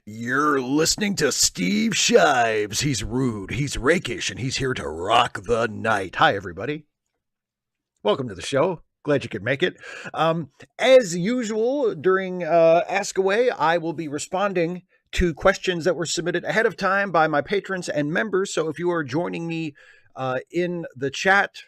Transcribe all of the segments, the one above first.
You're listening to Steve Shives. He's rude, he's rakish, and he's here to rock the night. Hi, everybody. Welcome to the show. Glad you could make it. As usual, during Ask Away, I will be responding to questions that were submitted ahead of time by my patrons and members. So if you are joining me in the chat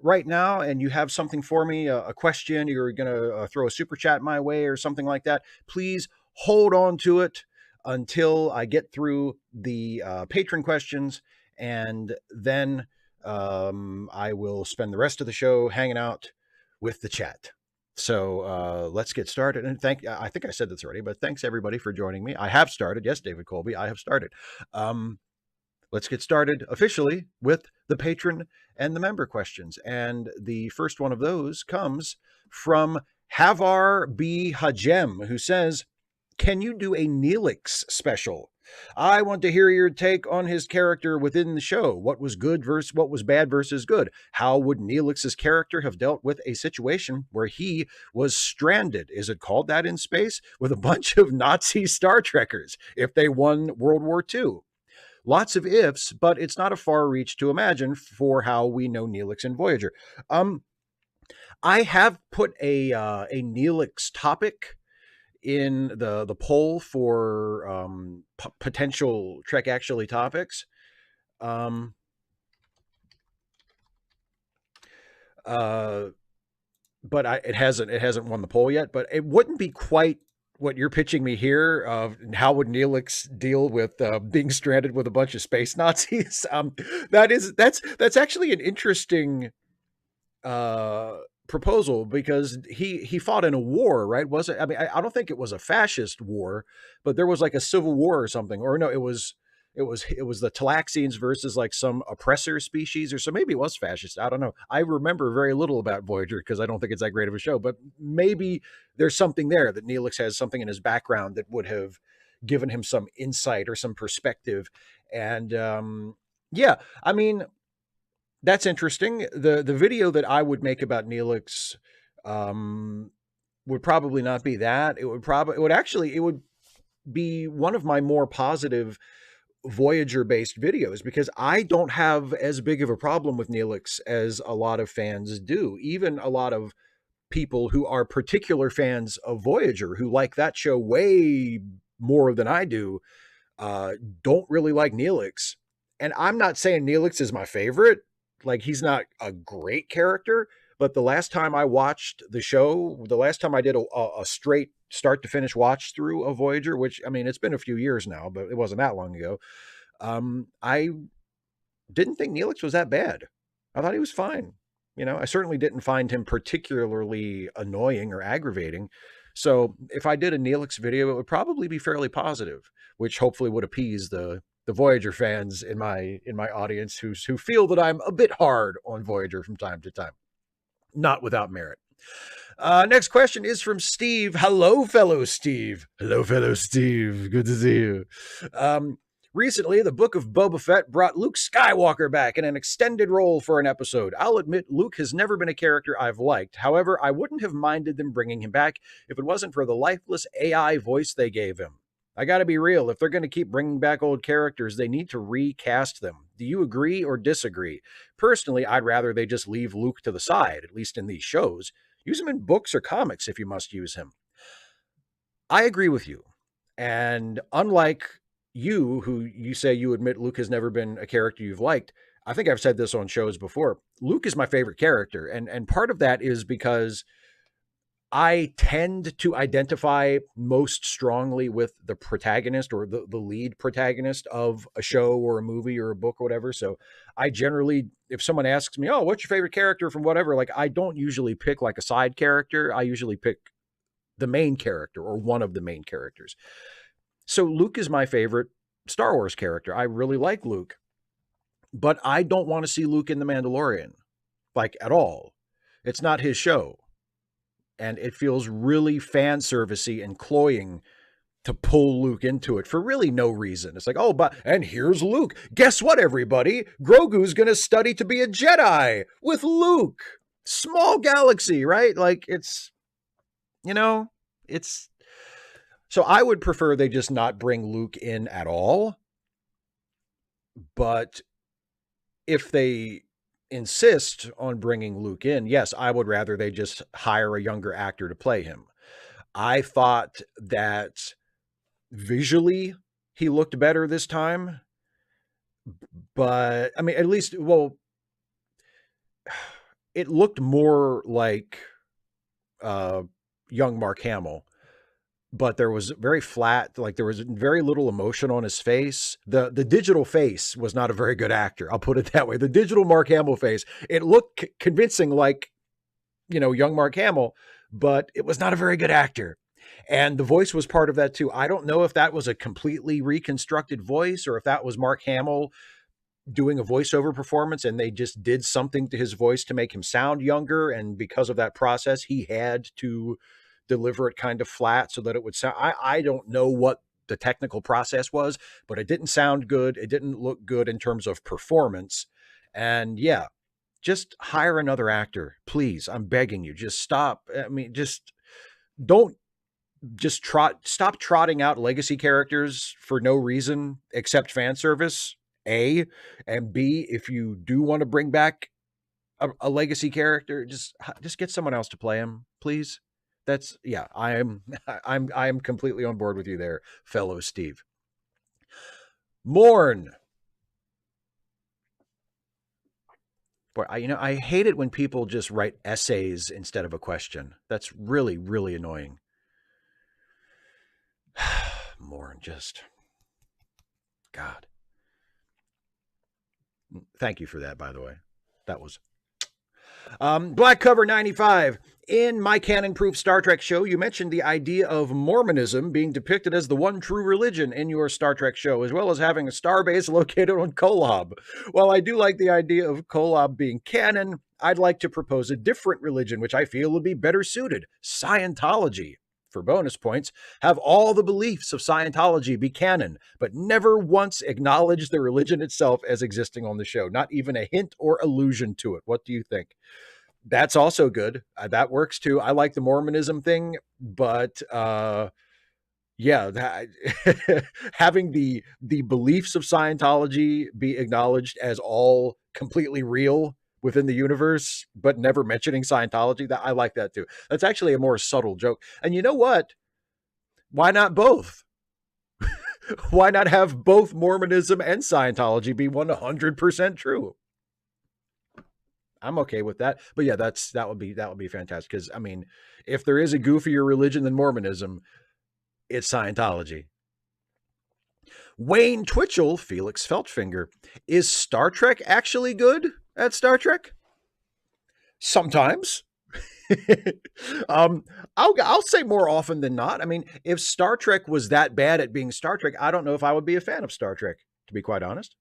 right now and you have something for me, a question, you're going to throw a super chat my way or something like that, please hold on to it until I get through the patron questions, and then I will spend the rest of the show hanging out with the chat. So let's get started. And I think I said this already, but thanks everybody for joining me. I have started. Yes, David Colby, I have started. Let's get started officially with the patron and the member questions. And the first one of those comes from Havar B. Hajem, who says, can you do a Nelix special? I want to hear your take on his character within the show. What was good versus what was bad versus good? How would Nelix's character have dealt with a situation where he was stranded? Is it called that in space? With a bunch of Nazi Star Trekkers if they won World War II. Lots of ifs, but it's not a far reach to imagine for how we know Nelix and Voyager. I have put a Nelix topic in the poll for potential Trek Actually topics. But it hasn't won the poll yet. But it wouldn't be quite what you're pitching me here of how would Nelix deal with being stranded with a bunch of space Nazis. That's actually an interesting proposal, because he fought in a war, right? Was it? I mean, I don't think it was a fascist war, but there was like a civil war or something. Or no, it was the Talaxians versus like some oppressor species, or so maybe it was fascist. I don't know. I remember very little about Voyager because I don't think it's that great of a show, but maybe there's something there that Nelix has something in his background that would have given him some insight or some perspective. And yeah, I mean, that's interesting. The video that I would make about Nelix would probably not be that. It would be one of my more positive Voyager-based videos, because I don't have as big of a problem with Nelix as a lot of fans do. Even a lot of people who are particular fans of Voyager, who like that show way more than I do, don't really like Nelix. And I'm not saying Nelix is my favorite. Like, he's not a great character, but the last time I watched the show, the last time I did a straight start to finish watch through of Voyager, which, I mean, it's been a few years now, but it wasn't that long ago. I didn't think Nelix was that bad. I thought he was fine. You know, I certainly didn't find him particularly annoying or aggravating. So if I did a Nelix video, it would probably be fairly positive, which hopefully would appease the Voyager fans in my audience who feel that I'm a bit hard on Voyager from time to time. Not without merit. Next question is from Steve. Hello, fellow Steve. Hello, fellow Steve. Good to see you. Recently, the Book of Boba Fett brought Luke Skywalker back in an extended role for an episode. I'll admit Luke has never been a character I've liked. However, I wouldn't have minded them bringing him back if it wasn't for the lifeless AI voice they gave him. I gotta be real, if they're going to keep bringing back old characters, they need to recast them. Do you agree or disagree? Personally, I'd rather they just leave Luke to the side, at least in these shows. Use him in books or comics if you must use him. I agree with you. And unlike you, who you say you admit Luke has never been a character you've liked, I think I've said this on shows before. Luke is my favorite character. And part of that is because I tend to identify most strongly with the protagonist, or the lead protagonist of a show or a movie or a book or whatever. So I generally, if someone asks me, oh, what's your favorite character from whatever, like, I don't usually pick like a side character. I usually pick the main character or one of the main characters. So Luke is my favorite Star Wars character. I really like Luke, but I don't want to see Luke in The Mandalorian, like, at all. It's not his show. And it feels really fan servicey and cloying to pull Luke into it for really no reason. It's like, oh, and here's Luke. Guess what, everybody? Grogu's going to study to be a Jedi with Luke. Small galaxy, right? Like, it's, you know, it's, So I would prefer they just not bring Luke in at all. But if they insist on bringing Luke in, yes, I would rather they just hire a younger actor to play him. I thought that visually he looked better this time, but I mean, at least, well, it looked more like young Mark Hamill, but there was very flat, like there was very little emotion on his face. The digital face was not a very good actor. I'll put it that way. The digital Mark Hamill face, it looked convincing like, young Mark Hamill, but it was not a very good actor. And the voice was part of that too. I don't know if that was a completely reconstructed voice or if that was Mark Hamill doing a voiceover performance and they just did something to his voice to make him sound younger. And because of that process, he had to deliver it kind of flat so that it would sound. I don't know what the technical process was, but it didn't sound good. It didn't look good in terms of performance. And yeah, just hire another actor, please. I'm begging you. Just stop. I mean, just don't just stop trotting out legacy characters for no reason except fan service. A, and B, if you do want to bring back a legacy character, just get someone else to play him, please. That's yeah. I am completely on board with you there, fellow Steve. Mourn. Boy, I hate it when people just write essays instead of a question. That's really, really annoying. Mourn, just God. Thank you for that, by the way. That was Black Cover 95. In my canon-proof Star Trek show, you mentioned the idea of Mormonism being depicted as the one true religion in your Star Trek show, as well as having a starbase located on Kolob. While I do like the idea of Kolob being canon, I'd like to propose a different religion, which I feel would be better suited: Scientology. For bonus points, have all the beliefs of Scientology be canon, but never once acknowledge the religion itself as existing on the show. Not even a hint or allusion to it. What do you think? That's also good. That works too. I like the Mormonism thing, but yeah, having the beliefs of Scientology be acknowledged as all completely real within the universe, but never mentioning Scientology, that I like that too. That's actually a more subtle joke. And you know what? Why not both? Why not have both Mormonism and Scientology be 100% true? I'm okay with that. But yeah, that would be fantastic. Because I mean, if there is a goofier religion than Mormonism, it's Scientology. Wayne Twitchell, Felix Feltfinger. Is Star Trek actually good at Star Trek? Sometimes. I'll say more often than not. I mean, if Star Trek was that bad at being Star Trek, I don't know if I would be a fan of Star Trek, to be quite honest.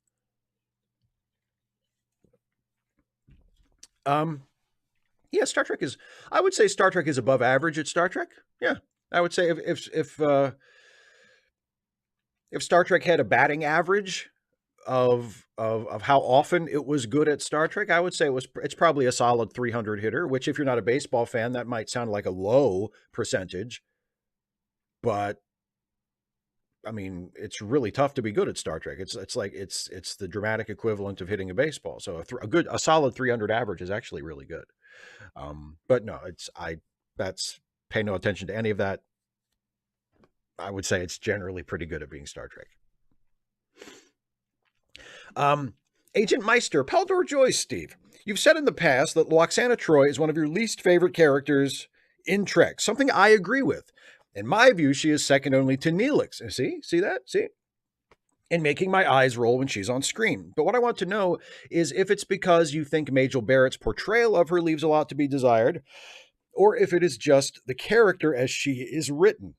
Yeah, Star Trek is. I would say Star Trek is above average at Star Trek. Yeah, I would say if Star Trek had a batting average of how often it was good at Star Trek, I would say it's probably a solid 300 hitter, which if you're not a baseball fan, that might sound like a low percentage. But I mean, it's really tough to be good at Star Trek. It's like it's the dramatic equivalent of hitting a baseball. So a solid 300 average is actually really good. But no, that's pay no attention to any of that. I would say it's generally pretty good at being Star Trek. Agent Meister, Paldor Joyce, Steve. You've said in the past that Lwaxana Troi is one of your least favorite characters in Trek, something I agree with. In my view, she is second only to Nelix. See that? See? And making my eyes roll when she's on screen. But what I want to know is if it's because you think Majel Barrett's portrayal of her leaves a lot to be desired, or if it is just the character as she is written.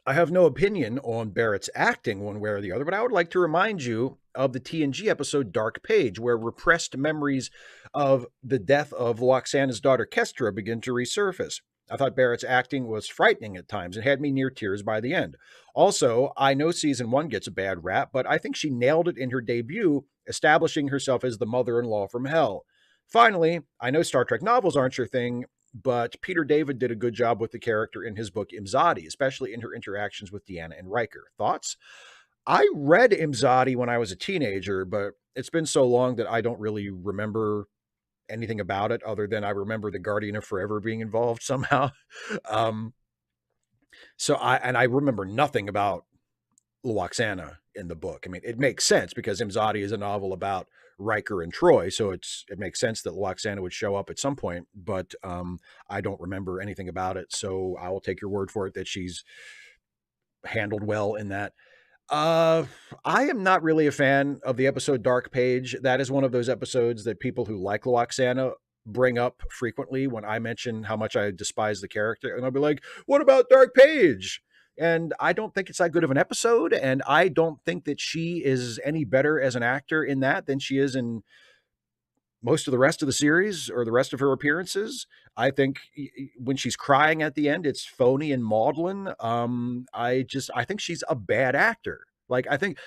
I have no opinion on Barrett's acting one way or the other, but I would like to remind you of the TNG episode Dark Page, where repressed memories of the death of Lwaxana's daughter Kestra begin to resurface. I thought Barrett's acting was frightening at times and had me near tears by the end. Also, I know season 1 gets a bad rap, but I think she nailed it in her debut, establishing herself as the mother-in-law from hell. Finally, I know Star Trek novels aren't your thing, but Peter David did a good job with the character in his book Imzadi, especially in her interactions with Deanna and Riker. Thoughts? I read Imzadi when I was a teenager, but it's been so long that I don't really remember anything about it other than I remember the Guardian of Forever being involved somehow. Um, I remember nothing about Lwaxana in the book. I mean, it makes sense because Imzadi is a novel about Riker and Troi, so it makes sense that Lwaxana would show up at some point. But I don't remember anything about it, so I will take your word for it that she's handled well in that. I am not really a fan of the episode Dark Page. That is one of those episodes that people who like Lwaxana bring up frequently when I mention how much I despise the character. And I'll be like, what about Dark Page? And I don't think it's that good of an episode. And I don't think that she is any better as an actor in that than she is in most of the rest of the series or the rest of her appearances. I think when she's crying at the end, it's phony and maudlin. I think she's a bad actor. Like, I think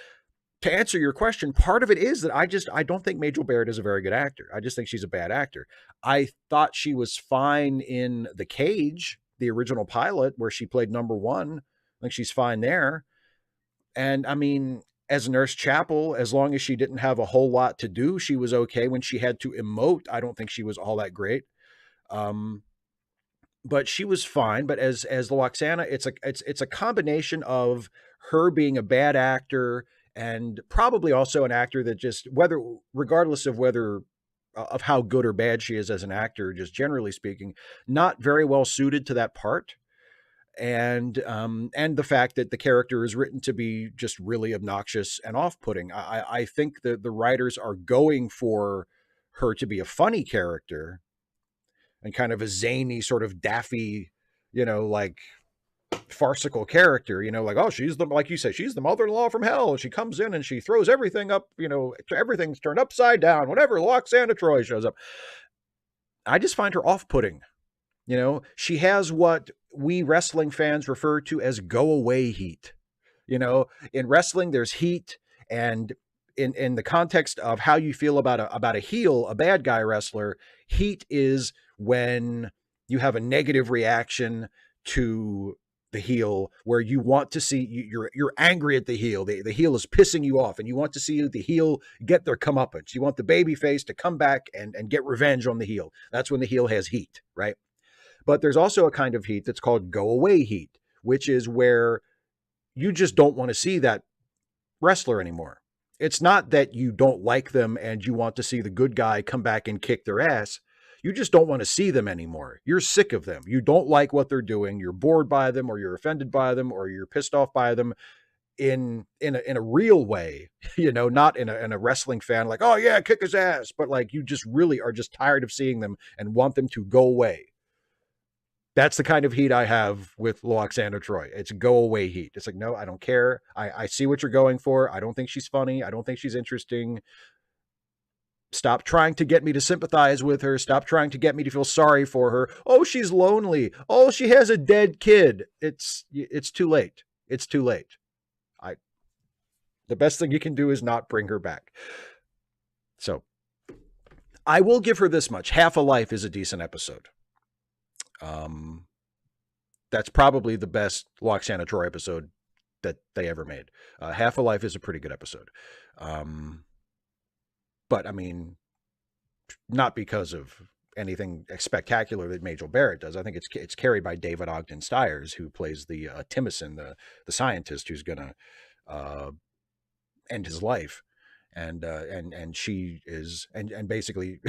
to answer your question, part of it is that I don't think Majel Barrett is a very good actor. I just think she's a bad actor. I thought she was fine in The Cage, the original pilot, where she played number one. I think she's fine there. And I mean, as Nurse Chapel, as long as she didn't have a whole lot to do, she was okay. When she had to emote, I don't think she was all that great. But she was fine. But as Lwaxana, it's a combination of her being a bad actor and probably also an actor that just regardless of whether of how good or bad she is as an actor, just generally speaking, not very well suited to that part. And the fact that the character is written to be just really obnoxious and off-putting. I think that the writers are going for her to be a funny character and kind of a zany sort of daffy, like farcical character, like, oh, she's like you say, she's the mother-in-law from hell. And she comes in and she throws everything up, everything's turned upside down whenever Lwaxana Troi shows up. I just find her off-putting. She has what we wrestling fans refer to as go away heat. In wrestling, there's heat. And in the context of how you feel about a heel, a bad guy wrestler, heat is when you have a negative reaction to the heel, where you want to see you're angry at the heel. The heel is pissing you off, and you want to see the heel get their comeuppance. You want the baby face to come back and get revenge on the heel. That's when the heel has heat, right? But there's also a kind of heat that's called go away heat, which is where you just don't want to see that wrestler anymore. It's not that you don't like them and you want to see the good guy come back and kick their ass. You just don't want to see them anymore. You're sick of them. You don't like what they're doing. You're bored by them, or you're offended by them, or you're pissed off by them in a real way, not in a wrestling fan, like, oh yeah, kick his ass. But like, you just really are just tired of seeing them and want them to go away. That's the kind of heat I have with Lwaxana Troi. It's go away heat. It's like, no, I don't care. I see what you're going for. I don't think she's funny. I don't think she's interesting. Stop trying to get me to sympathize with her. Stop trying to get me to feel sorry for her. Oh, she's lonely. Oh, she has a dead kid. It's too late. It's too late. The best thing you can do is not bring her back. So I will give her this much. Half a Life is a decent episode. That's probably the best Lwaxana Troi episode that they ever made. Half a Life is a pretty good episode. But I mean, not because of anything spectacular that Majel Barrett does. I think it's carried by David Ogden Stiers, who plays the Timothy, the scientist who's gonna end his life. And she is, and basically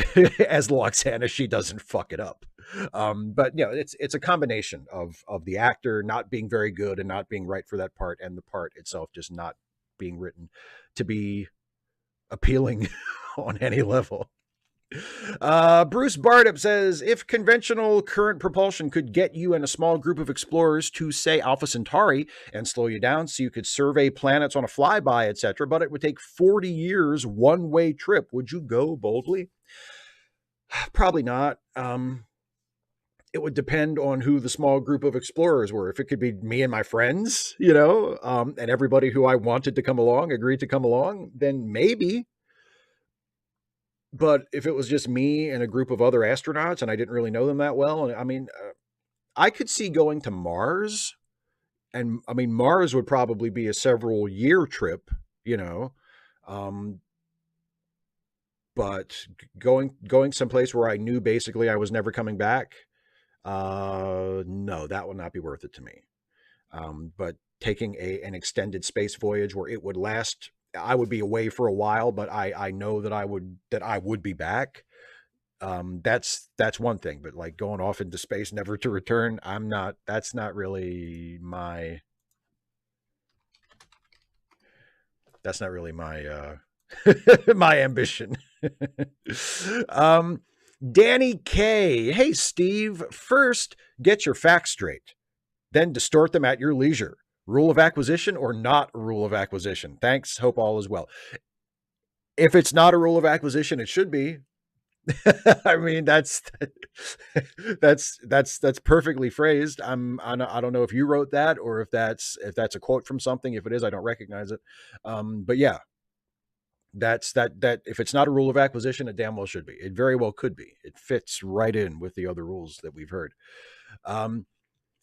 as Lwaxana, she doesn't fuck it up. But it's a combination of the actor not being very good and not being right for that part, and the part itself just not being written to be appealing on any level. Bruce Bardup says, if conventional current propulsion could get you and a small group of explorers to, say, Alpha Centauri and slow you down so you could survey planets on a flyby, etc., but it would take 40 years one-way trip, would you go boldly? Probably not. It would depend on who the small group of explorers were. If it could be me and my friends, and everybody who I wanted to come along agreed to come along, then maybe. But if it was just me and a group of other astronauts and I didn't really know them that well, and I mean, I could see going to Mars, and I mean, Mars would probably be a several year trip, you know. Um, but going someplace where I knew basically I was never coming back, no, that would not be worth it to me. But taking an extended space voyage where it would last, I would be away for a while, but I know that I would be back. That's one thing. But like going off into space never to return, I'm not. That's not really my. That's not really my my ambition. um, Danny K. Hey Steve, first get your facts straight, then distort them at your leisure. Rule of acquisition or not a rule of acquisition? Thanks. Hope all is well. If it's not a rule of acquisition, it should be. I mean, that's perfectly phrased. I don't know if you wrote that or if that's a quote from something. If it is, I don't recognize it. But yeah, that if it's not a rule of acquisition, it damn well should be. It very well could be. It fits right in with the other rules that we've heard.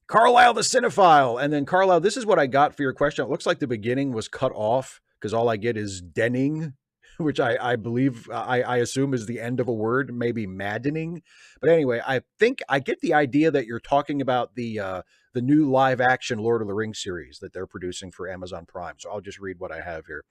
Carlisle the Cinephile. And then Carlisle, this is what I got for your question. It looks like the beginning was cut off because all I get is denning, which I believe, I assume is the end of a word, maybe maddening. But anyway, I think I get the idea that you're talking about the new live action Lord of the Rings series that they're producing for Amazon Prime. So I'll just read what I have here.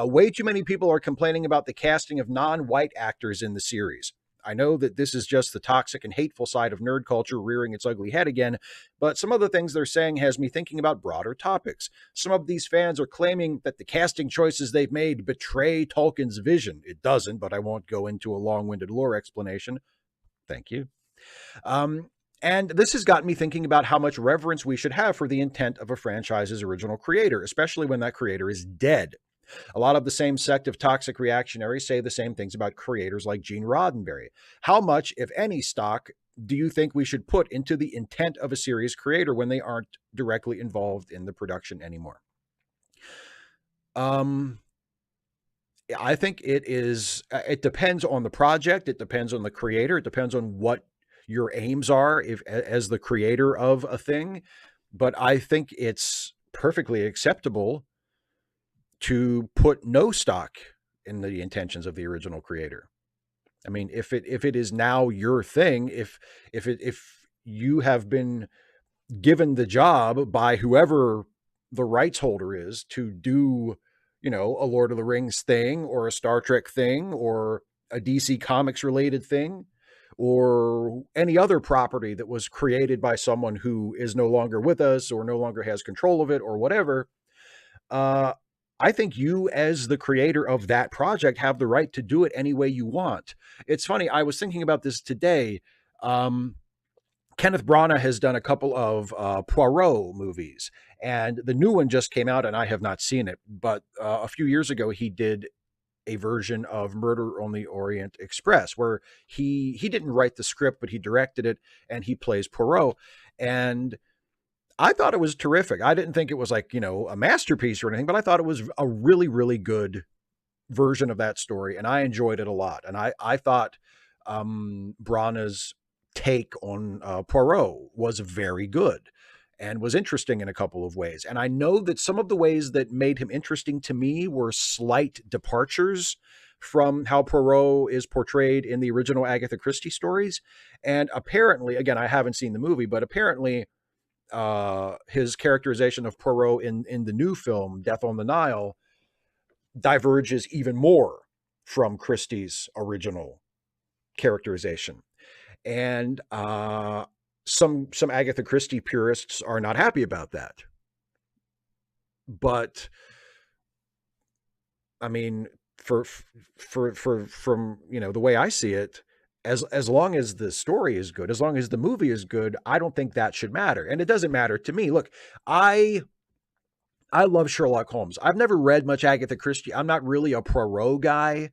Way too many people are complaining about the casting of non-white actors in the series. I know that this is just the toxic and hateful side of nerd culture rearing its ugly head again, but some of the things they're saying has me thinking about broader topics. Some of these fans are claiming that the casting choices they've made betray Tolkien's vision. It doesn't, but I won't go into a long-winded lore explanation. Thank you. And this has gotten me thinking about how much reverence we should have for the intent of a franchise's original creator, especially when that creator is dead. A lot of the same sect of toxic reactionaries say the same things about creators like Gene Roddenberry. How much, if any, stock do you think we should put into the intent of a series creator when they aren't directly involved in the production anymore? I think it depends on the project. It depends on the creator. It depends on what your aims are as the creator of a thing. But I think it's perfectly acceptable to put no stock in the intentions of the original creator. I mean, if it is now your thing, if you have been given the job by whoever the rights holder is to do, a Lord of the Rings thing or a Star Trek thing or a DC Comics related thing or any other property that was created by someone who is no longer with us or no longer has control of it or whatever, I think you, as the creator of that project, have the right to do it any way you want. It's funny. I was thinking about this today. Kenneth Branagh has done a couple of Poirot movies, and the new one just came out, and I have not seen it. But a few years ago, he did a version of Murder on the Orient Express, where he didn't write the script, but he directed it, and he plays Poirot. And I thought it was terrific. I didn't think it was like, a masterpiece or anything, but I thought it was a really, really good version of that story. And I enjoyed it a lot. And I thought Branagh's take on Poirot was very good and was interesting in a couple of ways. And I know that some of the ways that made him interesting to me were slight departures from how Poirot is portrayed in the original Agatha Christie stories. And apparently, again, I haven't seen the movie, but apparently his characterization of Poirot in the new film, Death on the Nile, diverges even more from Christie's original characterization. And some Agatha Christie purists are not happy about that. But I mean, from the way I see it, as long as the story is good, as long as the movie is good, I don't think that should matter. And it doesn't matter to me. Look, I love Sherlock Holmes. I've never read much Agatha Christie. I'm not really a Poirot guy.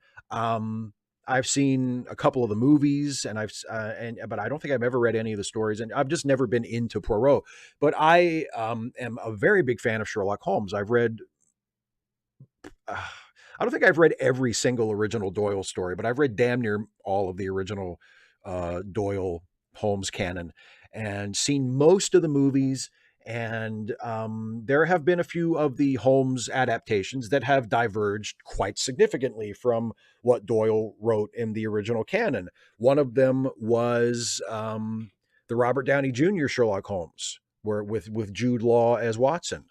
I've seen a couple of the movies, and but I don't think I've ever read any of the stories, and I've just never been into Poirot. But I am a very big fan of Sherlock Holmes. I've read I don't think I've read every single original Doyle story, but I've read damn near all of the original Doyle Holmes canon and seen most of the movies. And there have been a few of the Holmes adaptations that have diverged quite significantly from what Doyle wrote in the original canon. One of them was the Robert Downey Jr. Sherlock Holmes, where with Jude Law as Watson.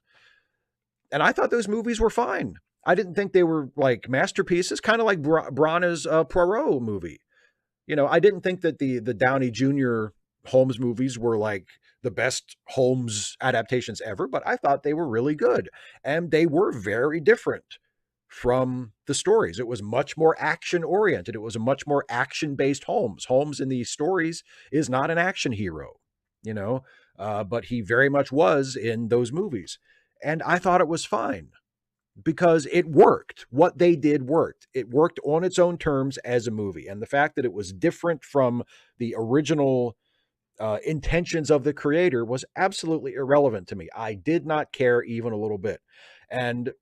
And I thought those movies were fine. I didn't think they were like masterpieces, kind of like Branagh's Poirot movie. You know, I didn't think that the Downey Jr. Holmes movies were like the best Holmes adaptations ever, but I thought they were really good. And they were very different from the stories. It was much more action oriented. It was a much more action based Holmes. Holmes in these stories is not an action hero, you know, but he very much was in those movies. And I thought it was fine because it worked. What they did worked. It worked on its own terms as a movie. And the fact that it was different from the original intentions of the creator was absolutely irrelevant to me. I did not care even a little bit. And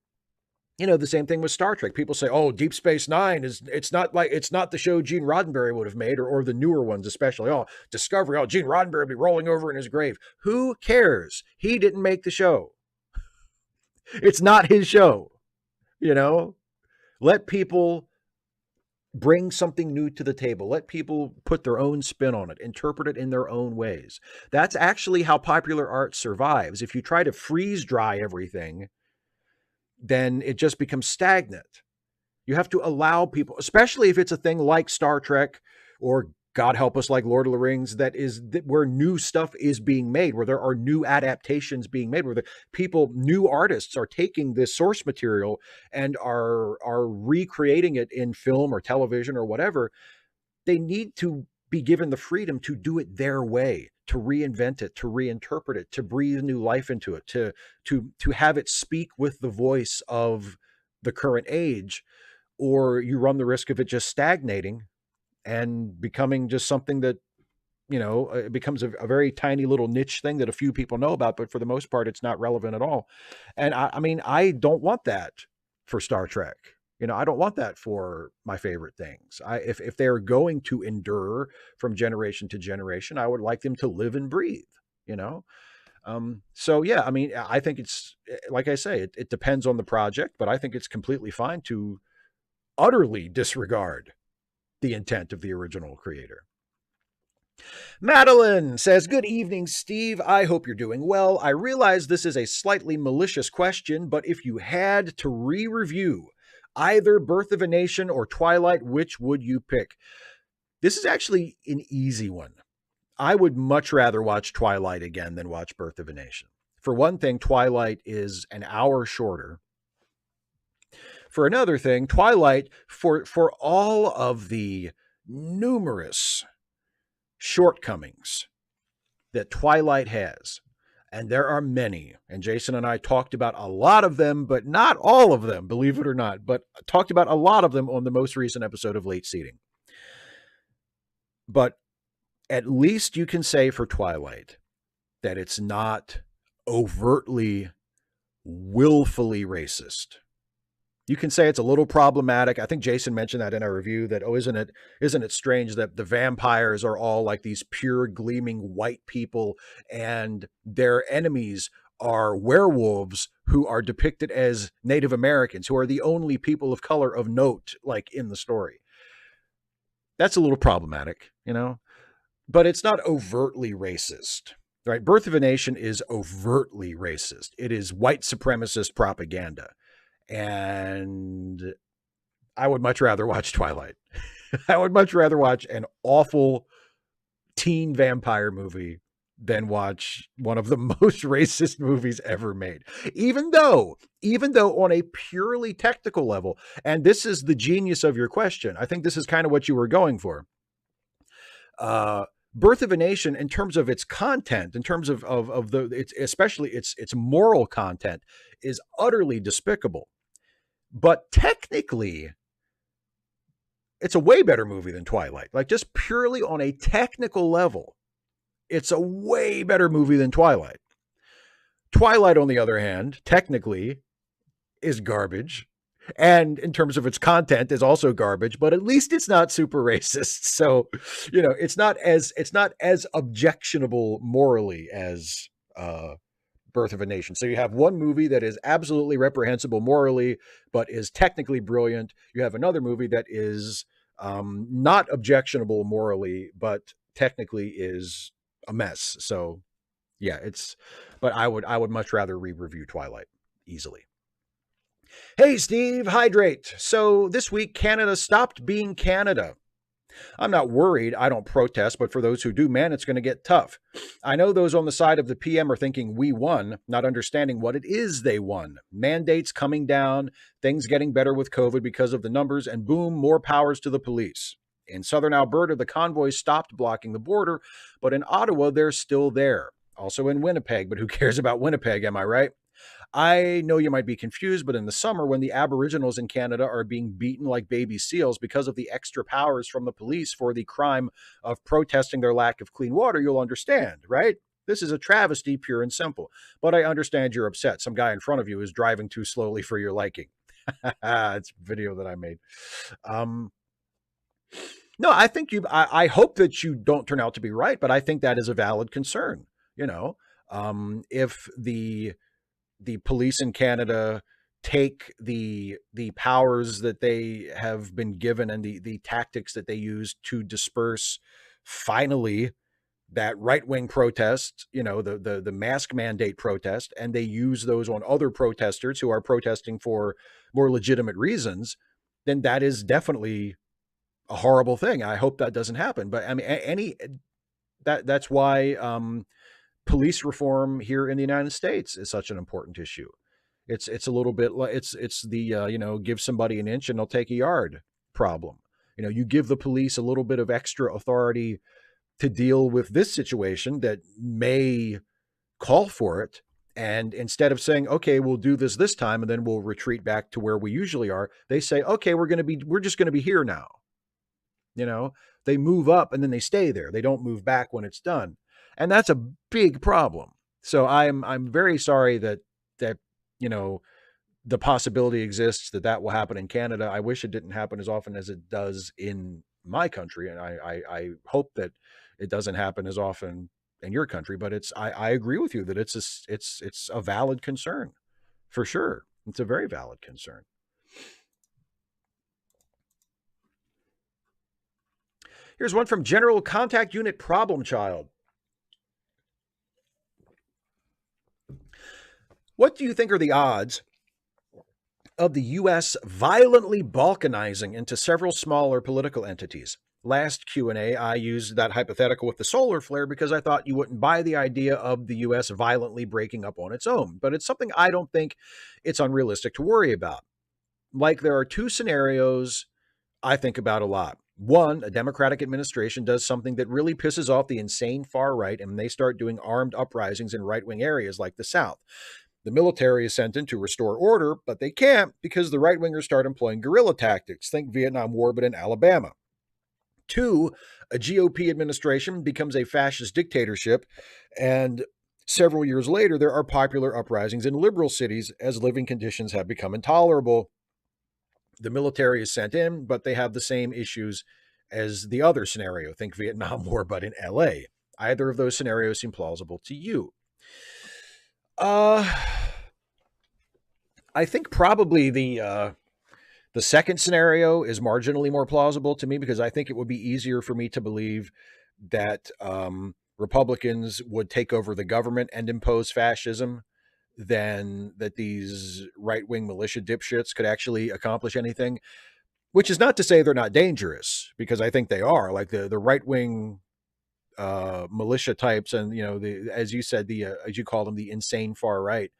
you know, the same thing with Star Trek. People say, "Oh, Deep Space Nine it's not the show Gene Roddenberry would have made, or the newer ones, especially. Oh, Discovery. Oh, Gene Roddenberry would be rolling over in his grave." Who cares? He didn't make the show. It's not his show. You know, let people bring something new to the table. Let people put their own spin on it, interpret it in their own ways. That's actually how popular art survives. If you try to freeze dry everything, then it just becomes stagnant. You have to allow people, especially if it's a thing like Star Trek or God help us, like Lord of the Rings, where new stuff is being made, where there are new adaptations being made, where new artists are taking this source material and are recreating it in film or television or whatever. They need to be given the freedom to do it their way, to reinvent it, to reinterpret it, to breathe new life into it, to have it speak with the voice of the current age, or you run the risk of it just stagnating and becoming just something that, you know, it becomes a very tiny little niche thing that a few people know about, but for the most part, it's not relevant at all. And I mean, I don't want that for Star Trek. You know, I don't want that for my favorite things. If they're going to endure from generation to generation, I would like them to live and breathe, you know? So yeah, I mean, I think it's, like I say, it depends on the project, but I think it's completely fine to utterly disregard the intent of the original creator. Madeline says, "Good evening, Steve. I hope you're doing well. I realize this is a slightly malicious question, but if you had to re-review either Birth of a Nation or Twilight, which would you pick?" This is actually an easy one. I would much rather watch Twilight again than watch Birth of a Nation. For one thing, Twilight is an hour shorter. For another thing, Twilight, for all of the numerous shortcomings that Twilight has, and there are many, and Jason and I talked about a lot of them, but not all of them, believe it or not, but talked about a lot of them on the most recent episode of Late Seating. But at least you can say for Twilight that it's not overtly, willfully racist. You can say it's a little problematic. I think Jason mentioned that in our review, that, oh, isn't it strange that the vampires are all like these pure, gleaming white people and their enemies are werewolves who are depicted as Native Americans, who are the only people of color of note, like in the story. That's a little problematic, you know, but it's not overtly racist, right? Birth of a Nation is overtly racist. It is white supremacist propaganda. And I would much rather watch Twilight. I would much rather watch an awful teen vampire movie than watch one of the most racist movies ever made. Even though on a purely technical level, and this is the genius of your question, I think this is kind of what you were going for. Birth of a Nation, in terms of its content, in terms of especially its moral content, is utterly despicable. But technically, it's a way better movie than Twilight. Like, just purely on a technical level, it's a way better movie than Twilight. Twilight, on the other hand, technically is garbage. and in terms of its content is also garbage, but at least it's not super racist. So, it's not as objectionable morally as Birth of a Nation. So you have one movie that is absolutely reprehensible morally, but is technically brilliant. You have another movie that is not objectionable morally, but technically is a mess. So yeah, but I would much rather re-review Twilight easily. Hey, Steve, hydrate. So this week, Canada stopped being Canada. I'm not worried. I don't protest, but for those who do, man, it's going to get tough. I know those on the side of the PM are thinking we won, not understanding what it is they won. Mandates coming down, things getting better with COVID because of the numbers, and boom, more powers to the police. In southern Alberta, the convoys stopped blocking the border, but in Ottawa, they're still there. Also in Winnipeg, but who cares about Winnipeg, am I right? I know you might be confused, but in the summer, when the Aboriginals in Canada are being beaten like baby seals because of the extra powers from the police for the crime of protesting their lack of clean water, you'll understand, right? This is a travesty, pure and simple. But I understand you're upset. Some guy in front of you is driving too slowly for your liking. It's a video that I made. No, I think I hope that you don't turn out to be right, but I think that is a valid concern. You know, if the police in Canada take the powers that they have been given and the tactics that they use to disperse finally that right-wing protest, the mask mandate protest, and they use those on other protesters who are protesting for more legitimate reasons, then that is definitely a horrible thing. I hope that doesn't happen. But I mean, that's why police reform here in the United States is such an important issue. It's a little bit like it's the give somebody an inch and they'll take a yard problem. You give the police a little bit of extra authority to deal with this situation that may call for it, and instead of saying, okay, we'll do this time and then we'll retreat back to where we usually are, they say, okay, we're just going to be here now. They move up and then they stay there. They don't move back when it's done. And that's a big problem. So I'm very sorry that you know the possibility exists that will happen in Canada. I wish it didn't happen as often as it does in my country, and I hope that it doesn't happen as often in your country. But I agree with you that it's a valid concern, for sure. It's a very valid concern. Here's one from General Contact Unit Problem Child. What do you think are the odds of the U.S. violently balkanizing into several smaller political entities? Last Q&A, I used that hypothetical with the solar flare because I thought you wouldn't buy the idea of the U.S. violently breaking up on its own. But it's something I don't think it's unrealistic to worry about. Like, there are two scenarios I think about a lot. One, a Democratic administration does something that really pisses off the insane far right, and they start doing armed uprisings in right-wing areas like the South. The military is sent in to restore order, but they can't because the right-wingers start employing guerrilla tactics. Think Vietnam War, but in Alabama. Two, a GOP administration becomes a fascist dictatorship, and several years later, there are popular uprisings in liberal cities as living conditions have become intolerable. The military is sent in, but they have the same issues as the other scenario. Think Vietnam War, but in LA. Either of those scenarios seem plausible to you? I think probably the second scenario is marginally more plausible to me because I think it would be easier for me to believe that Republicans would take over the government and impose fascism than that these right-wing militia dipshits could actually accomplish anything, which is not to say they're not dangerous, because I think they are. Like the right-wing militia types and, as you said, as you call them, the insane far right,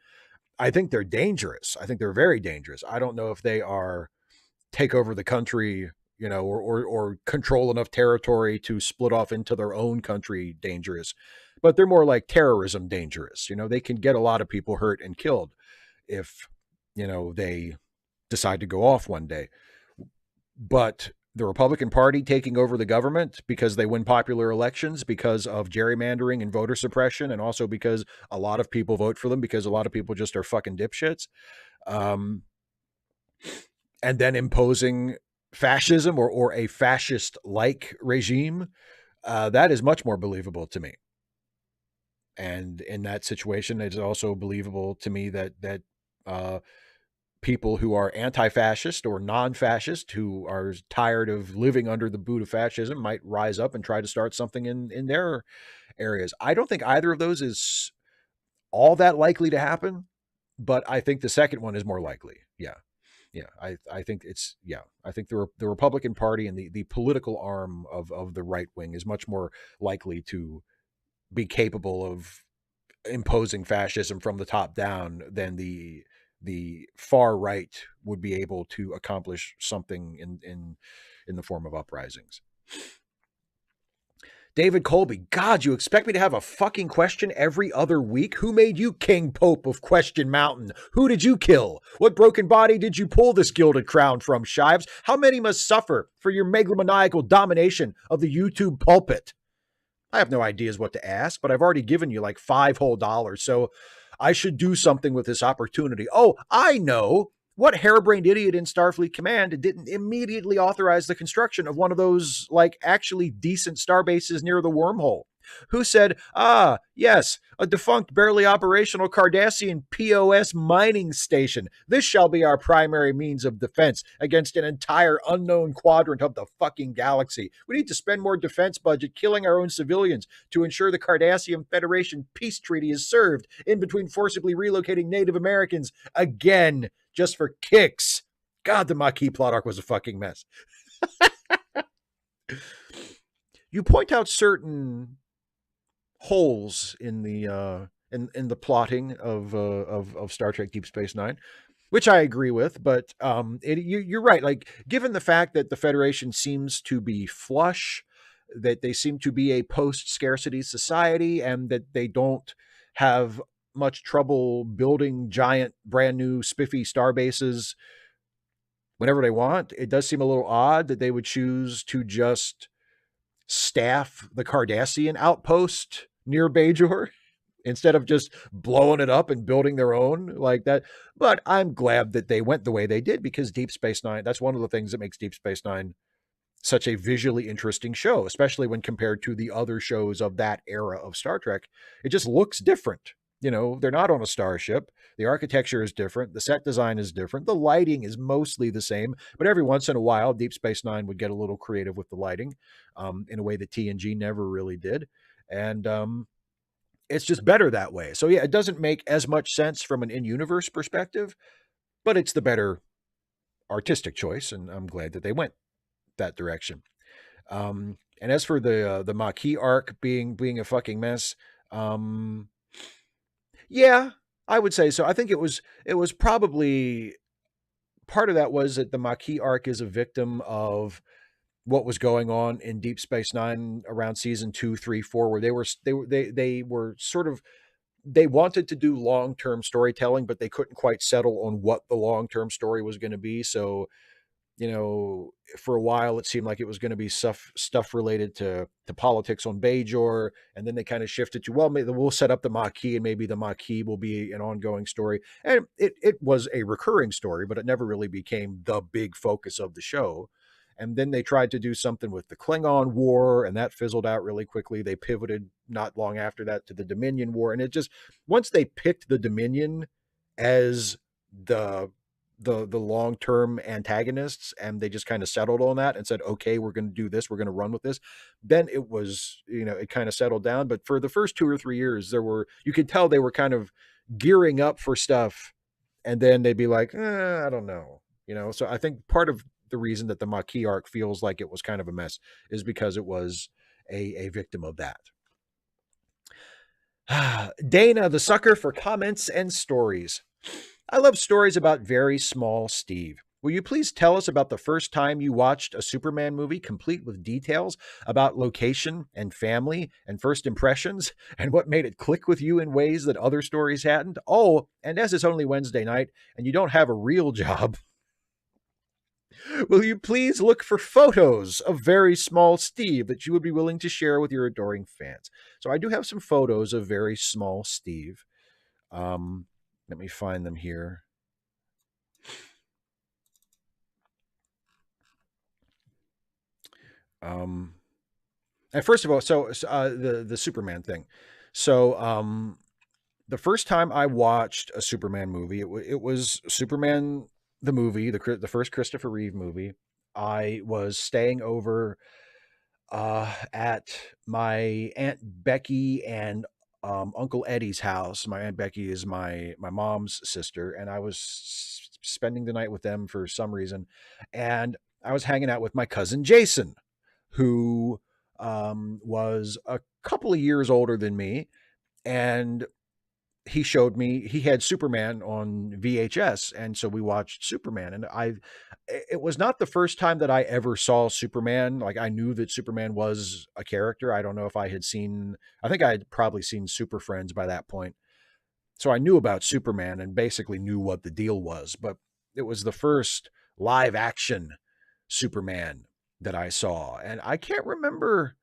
I think they're dangerous. I think they're very dangerous. I don't know if they are take over the country, or control enough territory to split off into their own country dangerous, but they're more like terrorism dangerous. They can get a lot of people hurt and killed if, they decide to go off one day. But the Republican Party taking over the government because they win popular elections because of gerrymandering and voter suppression, and also because a lot of people vote for them because a lot of people just are fucking dipshits. and then imposing fascism or a fascist-like regime, that is much more believable to me. And in that situation, it's also believable to me that uh, people who are anti-fascist or non-fascist, who are tired of living under the boot of fascism, might rise up and try to start something in their areas. I don't think either of those is all that likely to happen, but I think the second one is more likely. Yeah. Yeah, I think it's I think the Republican Party and the political arm of the right wing is much more likely to be capable of imposing fascism from the top down than the far right would be able to accomplish something in the form of uprisings. David Colby, God, you expect me to have a fucking question every other week? Who made you King Pope of Question Mountain? Who did you kill? What broken body did you pull this gilded crown from, Shives? How many must suffer for your megalomaniacal domination of the YouTube pulpit? I have no ideas what to ask, but I've already given you like $5 whole, so I should do something with this opportunity. Oh, I know. What harebrained idiot in Starfleet Command didn't immediately authorize the construction of one of those, like, actually decent starbases near the wormhole? Who said, yes, a defunct, barely operational Cardassian POS mining station. This shall be our primary means of defense against an entire unknown quadrant of the fucking galaxy. We need to spend more defense budget killing our own civilians to ensure the Cardassian Federation peace treaty is served in between forcibly relocating Native Americans again, just for kicks. God, the Maquis plot arc was a fucking mess. You point out certain holes in the plotting of Star Trek Deep Space Nine, which I agree with. But you're right. Like, given the fact that the Federation seems to be flush, that they seem to be a post-scarcity society, and that they don't have much trouble building giant, brand new, spiffy star bases whenever they want, it does seem a little odd that they would choose to just staff the Cardassian outpost near Bajor instead of just blowing it up and building their own like that. But I'm glad that they went the way they did, because Deep Space Nine, that's one of the things that makes Deep Space Nine such a visually interesting show, especially when compared to the other shows of that era of Star Trek. It just looks different. You know, they're not on a starship. The architecture is different. The set design is different. The lighting is mostly the same, but every once in a while, Deep Space Nine would get a little creative with the lighting in a way that TNG never really did. And it's just better that way. So, yeah, it doesn't make as much sense from an in-universe perspective, but it's the better artistic choice, and I'm glad that they went that direction. And as for the Maquis arc being a fucking mess, yeah, I would say so. I think it was probably part of that was that the Maquis arc is a victim of what was going on in Deep Space Nine around season 2, 3, 4, where they were sort of, they wanted to do long-term storytelling, but they couldn't quite settle on what the long-term story was going to be. So, you know, for a while it seemed like it was going to be stuff related to politics on Bajor, and then they kind of shifted to, well, maybe we'll set up the Maquis, and maybe the Maquis will be an ongoing story. And it was a recurring story, but it never really became the big focus of the show. And then they tried to do something with the Klingon War, and that fizzled out really quickly. They pivoted not long after that to the Dominion War, and it just, once they picked the Dominion as the long-term antagonists, and they just kind of settled on that and said, okay, we're going to do this, we're going to run with this, then it was, you know, it kind of settled down. But for the first 2 or 3 years, you could tell they were kind of gearing up for stuff, and then they'd be like, I don't know, you know. So I think part of the reason that the Maquis arc feels like it was kind of a mess is because it was a victim of that. Dana, the sucker for comments and stories. I love stories about very small Steve. Will you please tell us about the first time you watched a Superman movie, complete with details about location and family and first impressions, and what made it click with you in ways that other stories hadn't? Oh, and as it's only Wednesday night and you don't have a real job, will you please look for photos of very small Steve that you would be willing to share with your adoring fans? So I do have some photos of very small Steve. Let me find them here. Um, and first of all, the Superman thing. So the first time I watched a Superman movie, it was Superman the movie, the first Christopher Reeve movie. I was staying over at my Aunt Becky and Uncle Eddie's house. My Aunt Becky is my mom's sister, and I was spending the night with them for some reason, and I was hanging out with my cousin Jason, who was a couple of years older than me, and he showed me he had Superman on VHS, and so we watched Superman. And it was not the first time that I ever saw Superman. Like, I knew that Superman was a character. I don't know if I had seen, I think I had probably seen Super Friends by that point. So I knew about Superman and basically knew what the deal was, but it was the first live action Superman that I saw. And I can't remember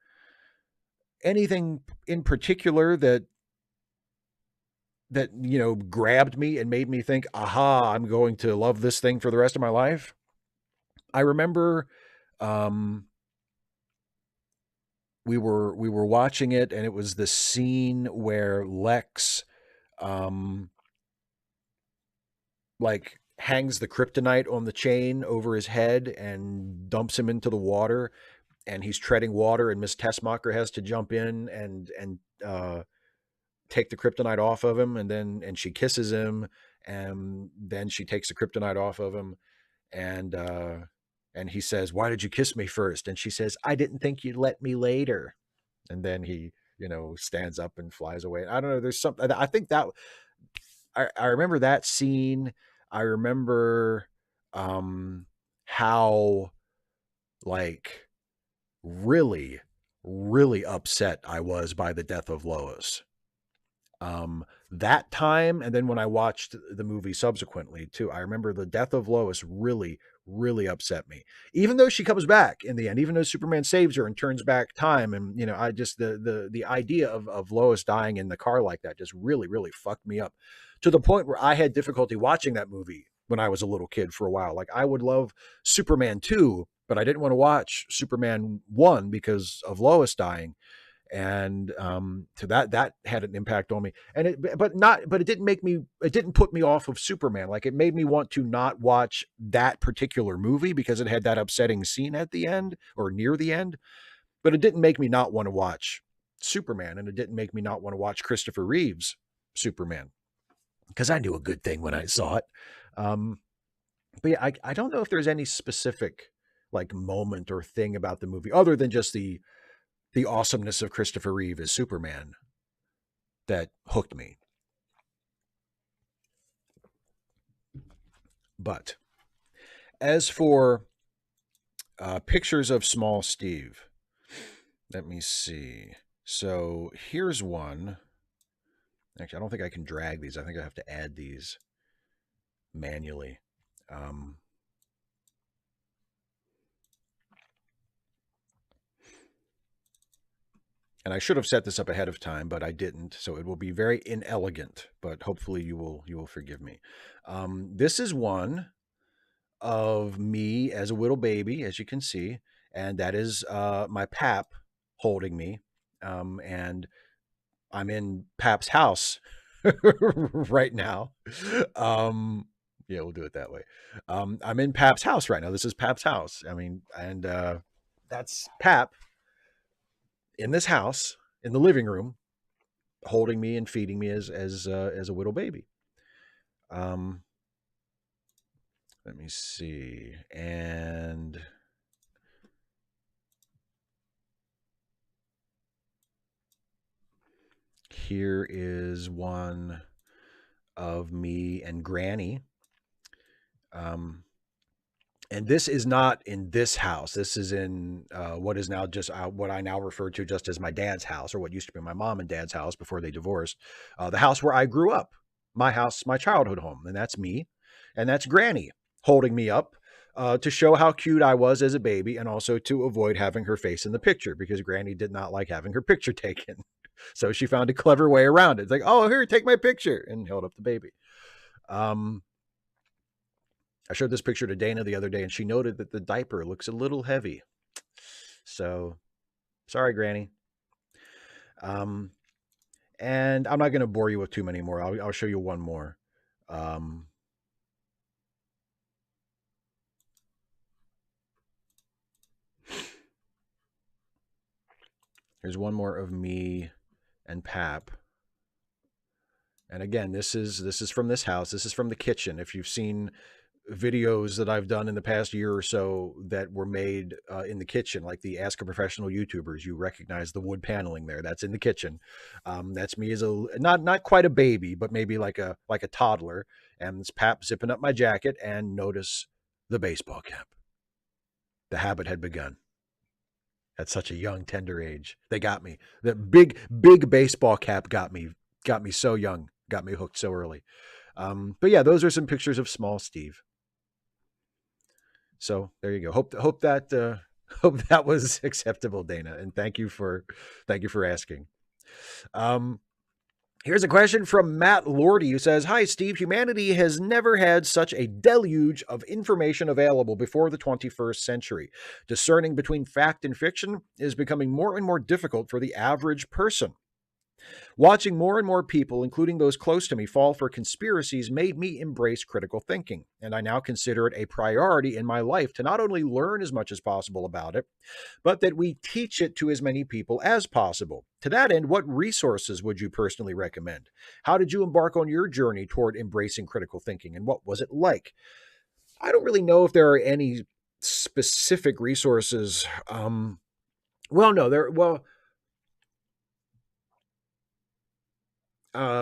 anything in particular that grabbed me and made me think, aha, I'm going to love this thing for the rest of my life. I remember um we were watching it, and it was the scene where Lex um like hangs the kryptonite on the chain over his head and dumps him into the water, and he's treading water, and Miss Tessmacher has to jump in and take the kryptonite off of him, and she kisses him, and then she takes the kryptonite off of him, and he says, "Why did you kiss me first?" And she says, "I didn't think you'd let me later." And then he, stands up and flies away. I don't know. There's something. I think that I remember that scene. I remember how, like, really, really upset I was by the death of Lois. That time, and then when I watched the movie subsequently too, I remember the death of Lois really, really upset me. Even though she comes back in the end, even though Superman saves her and turns back time, and I just the idea of Lois dying in the car like that just really, really fucked me up, to the point where I had difficulty watching that movie when I was a little kid for a while. Like, I would love Superman 2, but I didn't want to watch Superman 1 because of Lois dying. And to that had an impact on me, and it didn't put me off of Superman. Like, it made me want to not watch that particular movie because it had that upsetting scene at the end, or near the end, but it didn't make me not want to watch Superman, and it didn't make me not want to watch Christopher Reeve's Superman, because I knew a good thing when I saw it. But yeah, I don't know if there's any specific, like, moment or thing about the movie other than just the awesomeness of Christopher Reeve as Superman that hooked me. But as for pictures of small Steve, let me see. So here's one. Actually, I don't think I can drag these. I think I have to add these manually. And I should have set this up ahead of time, but I didn't. So it will be very inelegant, but hopefully you will forgive me. This is one of me as a little baby, as you can see, and that is my pap holding me. And I'm in Pap's house right now. Yeah, we'll do it that way. I'm in Pap's house right now. This is Pap's house. I mean, and that's Pap in this house in the living room, holding me and feeding me as a little baby. Um, Let me see, and here is one of me and Granny. And this is not in this house. This is in what is now just what I now refer to just as my dad's house, or what used to be my mom and dad's house before they divorced. The house where I grew up, my house, my childhood home. And that's me. And that's Granny holding me up to show how cute I was as a baby, and also to avoid having her face in the picture, because Granny did not like having her picture taken. So she found a clever way around it. It's like, "Oh, here, take my picture," and held up the baby. I showed this picture to Dana the other day, and she noted that the diaper looks a little heavy. So sorry, Granny. Um, and I'm not going to bore you with too many more. I'll show you one more. Um, here's one more of me and Pap. And again, this is from this house. This is from the kitchen. If you've seen videos that I've done in the past year or so that were made in the kitchen, like the Ask a Professional YouTubers, you recognize the wood paneling there. That's in the kitchen. That's me as a not quite a baby, but maybe like a toddler. And it's Pap zipping up my jacket, and notice the baseball cap. The habit had begun at such a young, tender age. They got me. The big baseball cap got me so young, got me hooked so early. But yeah, those are some pictures of small Steve. So there you go. Hope that hope that was acceptable, Dana, and thank you for asking. Um, Here's a question from Matt Lordy, who says, "Hi, Steve. Humanity has never had such a deluge of information available before the 21st century. Discerning between fact and fiction is becoming more and more difficult for the average person. Watching more and more people, including those close to me, fall for conspiracies made me embrace critical thinking, and I now consider it a priority in my life to not only learn as much as possible about it, but that we teach it to as many people as possible. To that end, what resources would you personally recommend? How did you embark on your journey toward embracing critical thinking, and what was it like?" I don't really know if there are any specific resources. Well, no,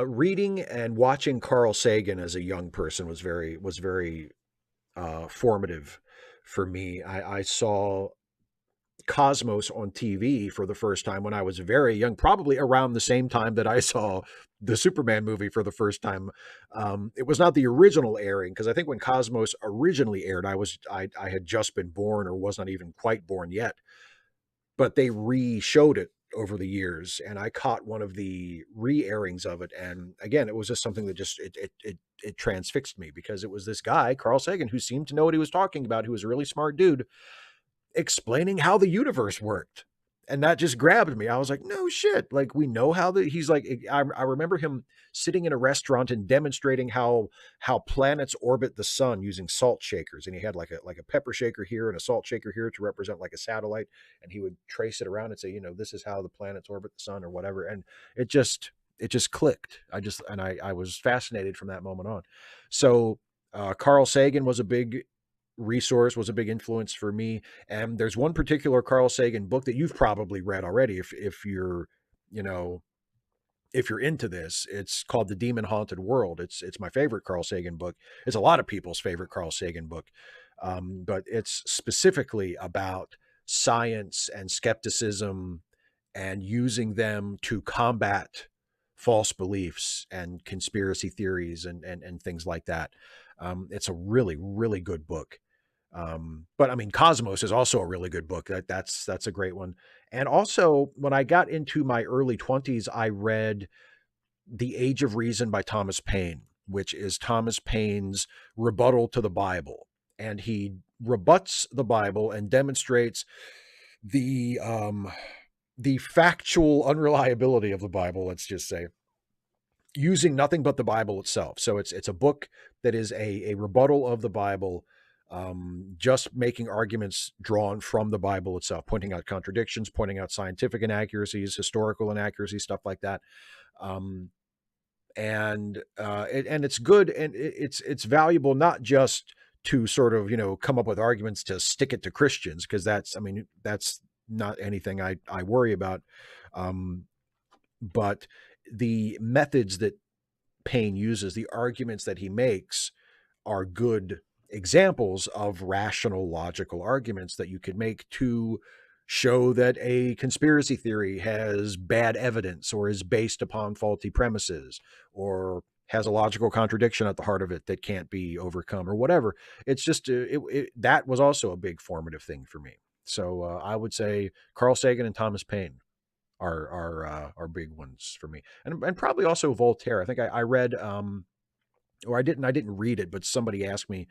reading and watching Carl Sagan as a young person was very formative for me. I saw Cosmos on TV for the first time when I was very young, probably around the same time that I saw the Superman movie for the first time. It was not the original airing, because I think when Cosmos originally aired, I had just been born or was not even quite born yet. But they re-showed it over the years, and I caught one of the re-airings of it, and again, it was just something that just it transfixed me, because it was this guy Carl Sagan who seemed to know what he was talking about, who was a really smart dude, explaining how the universe worked. And that just grabbed me. I was like, no shit. Like, we know how he's like, I remember him sitting in a restaurant and demonstrating how planets orbit the sun using salt shakers. And he had like a pepper shaker here and a salt shaker here to represent like a satellite. And he would trace it around and say, this is how the planets orbit the sun or whatever. And it just clicked. I was fascinated from that moment on. So Carl Sagan was a big resource, was a big influence for me. And there's one particular Carl Sagan book that you've probably read already, if you're, you know, if you're into this. It's called The Demon Haunted World. It's my favorite Carl Sagan book. It's a lot of people's favorite Carl Sagan book. But it's specifically about science and skepticism and using them to combat false beliefs and conspiracy theories and things like that. It's a really, really good book. But I mean, Cosmos is also a really good book. That's a great one. And also, when I got into my early 20s, I read The Age of Reason by Thomas Paine, which is Thomas Paine's rebuttal to the Bible. And he rebuts the Bible and demonstrates the the factual unreliability of the Bible, let's just say, using nothing but the Bible itself. So it's a book that is a rebuttal of the Bible, just making arguments drawn from the Bible itself, pointing out contradictions, pointing out scientific inaccuracies, historical inaccuracies, stuff like that. Um, and it's good, and it's valuable, not just to sort of come up with arguments to stick it to Christians, because that's not anything I worry about. Um, but the methods that Paine uses, the arguments that he makes, are good examples of rational, logical arguments that you could make to show that a conspiracy theory has bad evidence or is based upon faulty premises or has a logical contradiction at the heart of it that can't be overcome or whatever. It's just that was also a big formative thing for me. So I would say Carl Sagan and Thomas Paine are big ones for me, and probably also Voltaire. I think I read or I didn't read it, but somebody asked me.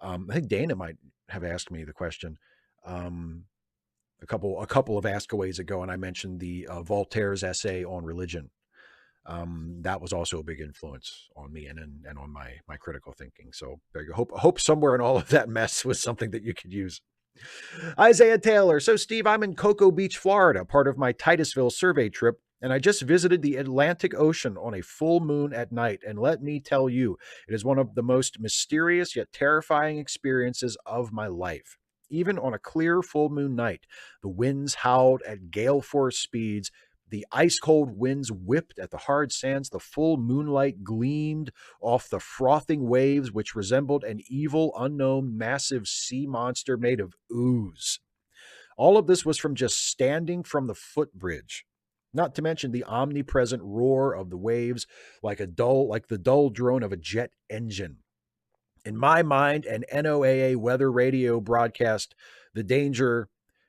I think Dana might have asked me the question. Um, a couple of askaways ago, and I mentioned the Voltaire's essay on religion. That was also a big influence on me and on my critical thinking. So there you go. Hope somewhere in all of that mess was something that you could use. Isaiah Taylor. So, Steve, I'm in Cocoa Beach, Florida, part of my Titusville survey trip, and I just visited the Atlantic Ocean on a full moon at night. And let me tell you, it is one of the most mysterious yet terrifying experiences of my life. Even on a clear full moon night, the winds howled at gale force speeds. The ice cold winds whipped at the hard sands. The full moonlight gleamed off the frothing waves, which resembled an evil, unknown, massive sea monster made of ooze. All of this was from just standing from the footbridge. Not to mention the omnipresent roar of the waves, like the dull drone of a jet engine. In my mind, an NOAA weather radio broadcast the danger,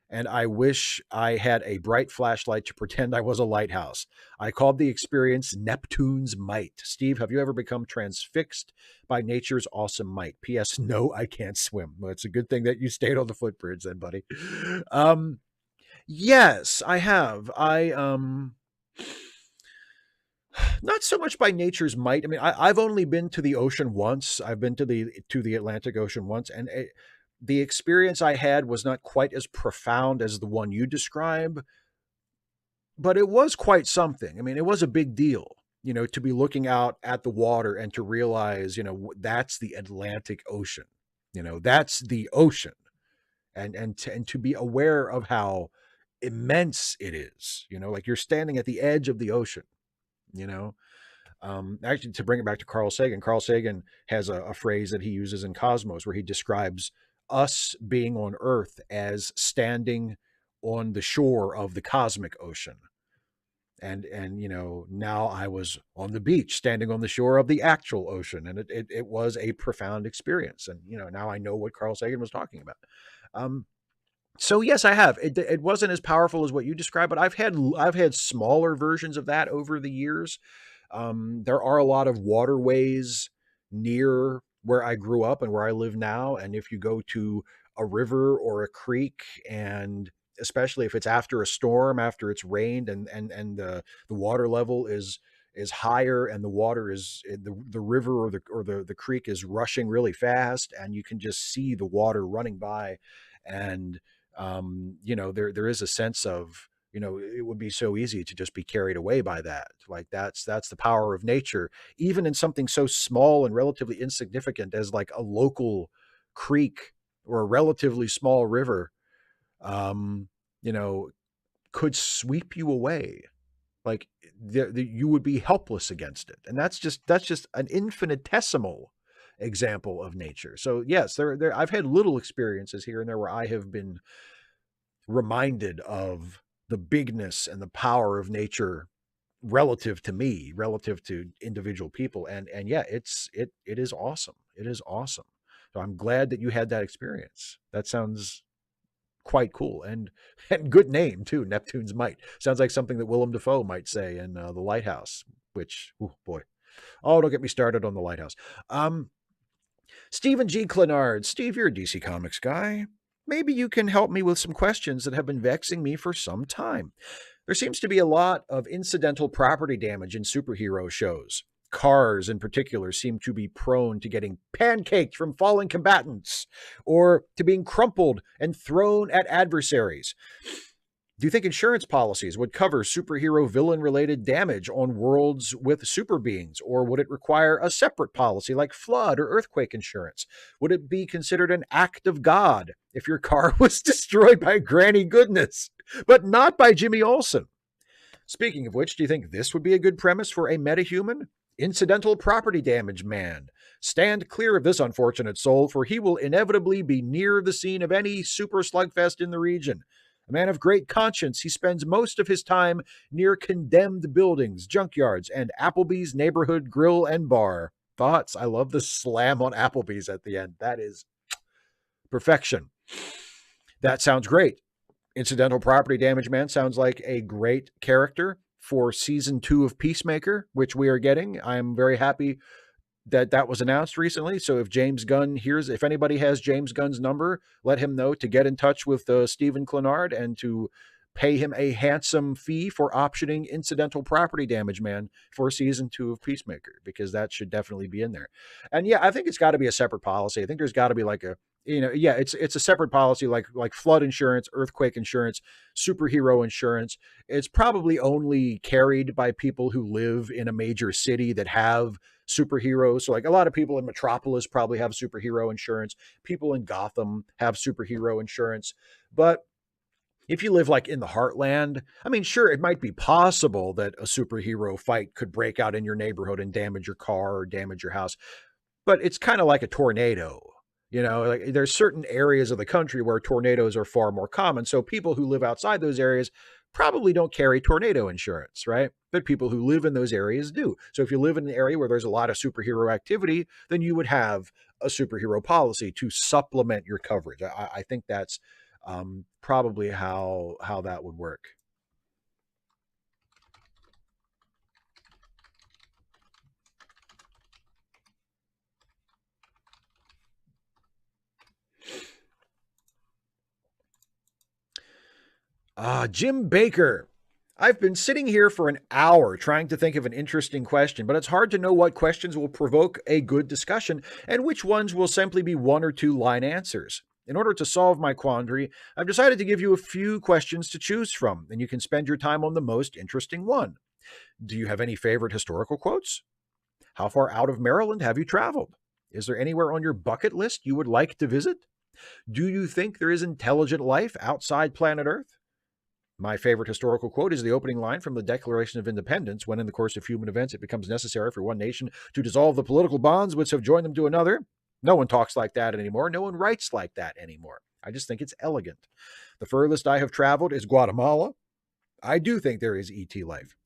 and I wish I had a bright flashlight to pretend I was a lighthouse. I called the experience Neptune's might. Steve, have you ever become transfixed by nature's awesome might? P.S. No, I can't swim. Well, it's a good thing that you stayed on the footbridge then, buddy. Yes, I have. Not so much by nature's might. I mean, I've only been to the ocean once. I've been to the Atlantic Ocean once, and the experience I had was not quite as profound as the one you describe, but it was quite something. I mean, it was a big deal, to be looking out at the water and to realize, that's the Atlantic Ocean. That's the ocean, and to be aware of how immense it is. Like you're standing at the edge of the ocean. Actually, to bring it back to Carl Sagan has a phrase that he uses in Cosmos where he describes us being on Earth as standing on the shore of the cosmic ocean. And now I was on the beach standing on the shore of the actual ocean, and it was a profound experience. And now I know what Carl Sagan was talking about. So yes, I have. It wasn't as powerful as what you described, but I've had smaller versions of that over the years. There are a lot of waterways near where I grew up and where I live now. And if you go to a river or a creek, and especially if it's after a storm, after it's rained and the water level is higher, and the water is the river or the creek is rushing really fast, and you can just see the water running by, and there is a sense of, it would be so easy to just be carried away by that. Like that's the power of nature, even in something so small and relatively insignificant as like a local creek or a relatively small river, could sweep you away. Like you would be helpless against it. And that's just an infinitesimal example of nature. So yes, I've had little experiences here and there where I have been reminded of the bigness and the power of nature relative to me, relative to individual people. And yeah, it is awesome. It is awesome. So I'm glad that you had that experience. That sounds quite cool, and good name too. Neptune's might sounds like something that Willem Dafoe might say in The Lighthouse, which, oh boy. Oh, don't get me started on The Lighthouse. Stephen G. Clenard. Steve, you're a DC Comics guy. Maybe you can help me with some questions that have been vexing me for some time. There seems to be a lot of incidental property damage in superhero shows. Cars, in particular, seem to be prone to getting pancaked from falling combatants or to being crumpled and thrown at adversaries. Do you think insurance policies would cover superhero villain-related damage on worlds with super beings, or would it require a separate policy like flood or earthquake insurance? Would it be considered an act of God if your car was destroyed by Granny Goodness, but not by Jimmy Olsen? Speaking of which, do you think this would be a good premise for a metahuman? Incidental property damage man. Stand clear of this unfortunate soul, for he will inevitably be near the scene of any super slugfest in the region. A man of great conscience, he spends most of his time near condemned buildings, junkyards, and Applebee's neighborhood grill and bar. Thoughts? I love the slam on Applebee's at the end. That is perfection. That sounds great. Incidental property damage man sounds like a great character for season 2 of Peacemaker, which we are getting. I'm very happy that was announced recently. So if James Gunn hears, if anybody has James Gunn's number, let him know to get in touch with Stephen Clenard and to pay him a handsome fee for optioning Incidental Property Damage Man for season 2 of Peacemaker, because that should definitely be in there. And yeah, I think it's got to be a separate policy. I think there's got to be like a, yeah, it's a separate policy, like flood insurance, earthquake insurance, superhero insurance. It's probably only carried by people who live in a major city that have superheroes. So like a lot of people in Metropolis probably have superhero insurance. People in Gotham have superhero insurance. But if you live like in the heartland, I mean, sure, it might be possible that a superhero fight could break out in your neighborhood and damage your car or damage your house, but it's kind of like a tornado. Like there's certain areas of the country where tornadoes are far more common. So people who live outside those areas probably don't carry tornado insurance, right? But people who live in those areas do. So if you live in an area where there's a lot of superhero activity, then you would have a superhero policy to supplement your coverage. I think that's probably how that would work. Jim Baker. I've been sitting here for an hour trying to think of an interesting question, but it's hard to know what questions will provoke a good discussion and which ones will simply be one or two line answers. In order to solve my quandary, I've decided to give you a few questions to choose from, and you can spend your time on the most interesting one. Do you have any favorite historical quotes? How far out of Maryland have you traveled? Is there anywhere on your bucket list you would like to visit? Do you think there is intelligent life outside planet Earth? My favorite historical quote is the opening line from the Declaration of Independence, when in the course of human events it becomes necessary for one nation to dissolve the political bonds which have joined them to another. No one talks like that anymore. No one writes like that anymore. I just think it's elegant. The furthest I have traveled is Guatemala. I do think there is ET life.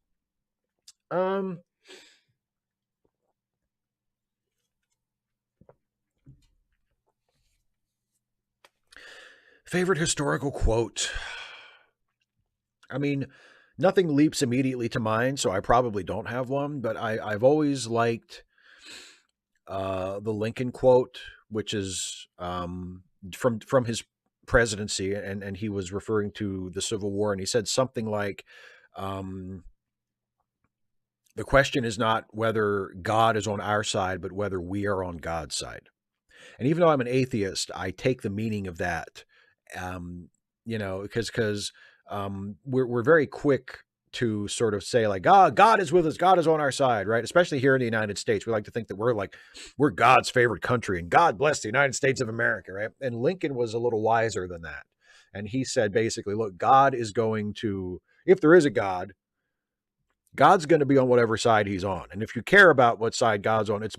Favorite historical quote? I mean, nothing leaps immediately to mind, so I probably don't have one, but I've always liked the Lincoln quote, which is from his presidency, and he was referring to the Civil War, and he said something like, the question is not whether God is on our side, but whether we are on God's side. And even though I'm an atheist, I take the meaning of that, because we're very quick to sort of say like, God is with us, God is on our side, right? Especially here in the United States, we like to think that we're God's favorite country, and God bless the United States of America, right? And Lincoln was a little wiser than that, and he said basically, look, God is going to, if there is a God, God's going to be on whatever side he's on. And if you care about what side God's on, it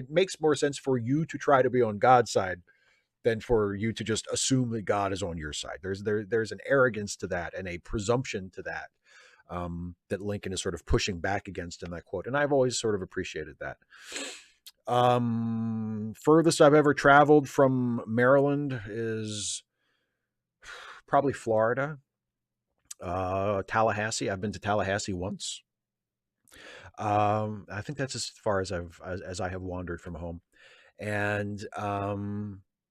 makes more sense for you to try to be on God's side than for you to just assume that God is on your side. There's an arrogance to that and a presumption to that, that Lincoln is sort of pushing back against in that quote. And I've always sort of appreciated that. Furthest I've ever traveled from Maryland is probably Florida. Tallahassee. I've been to Tallahassee once. I think that's as far as I have wandered from home. And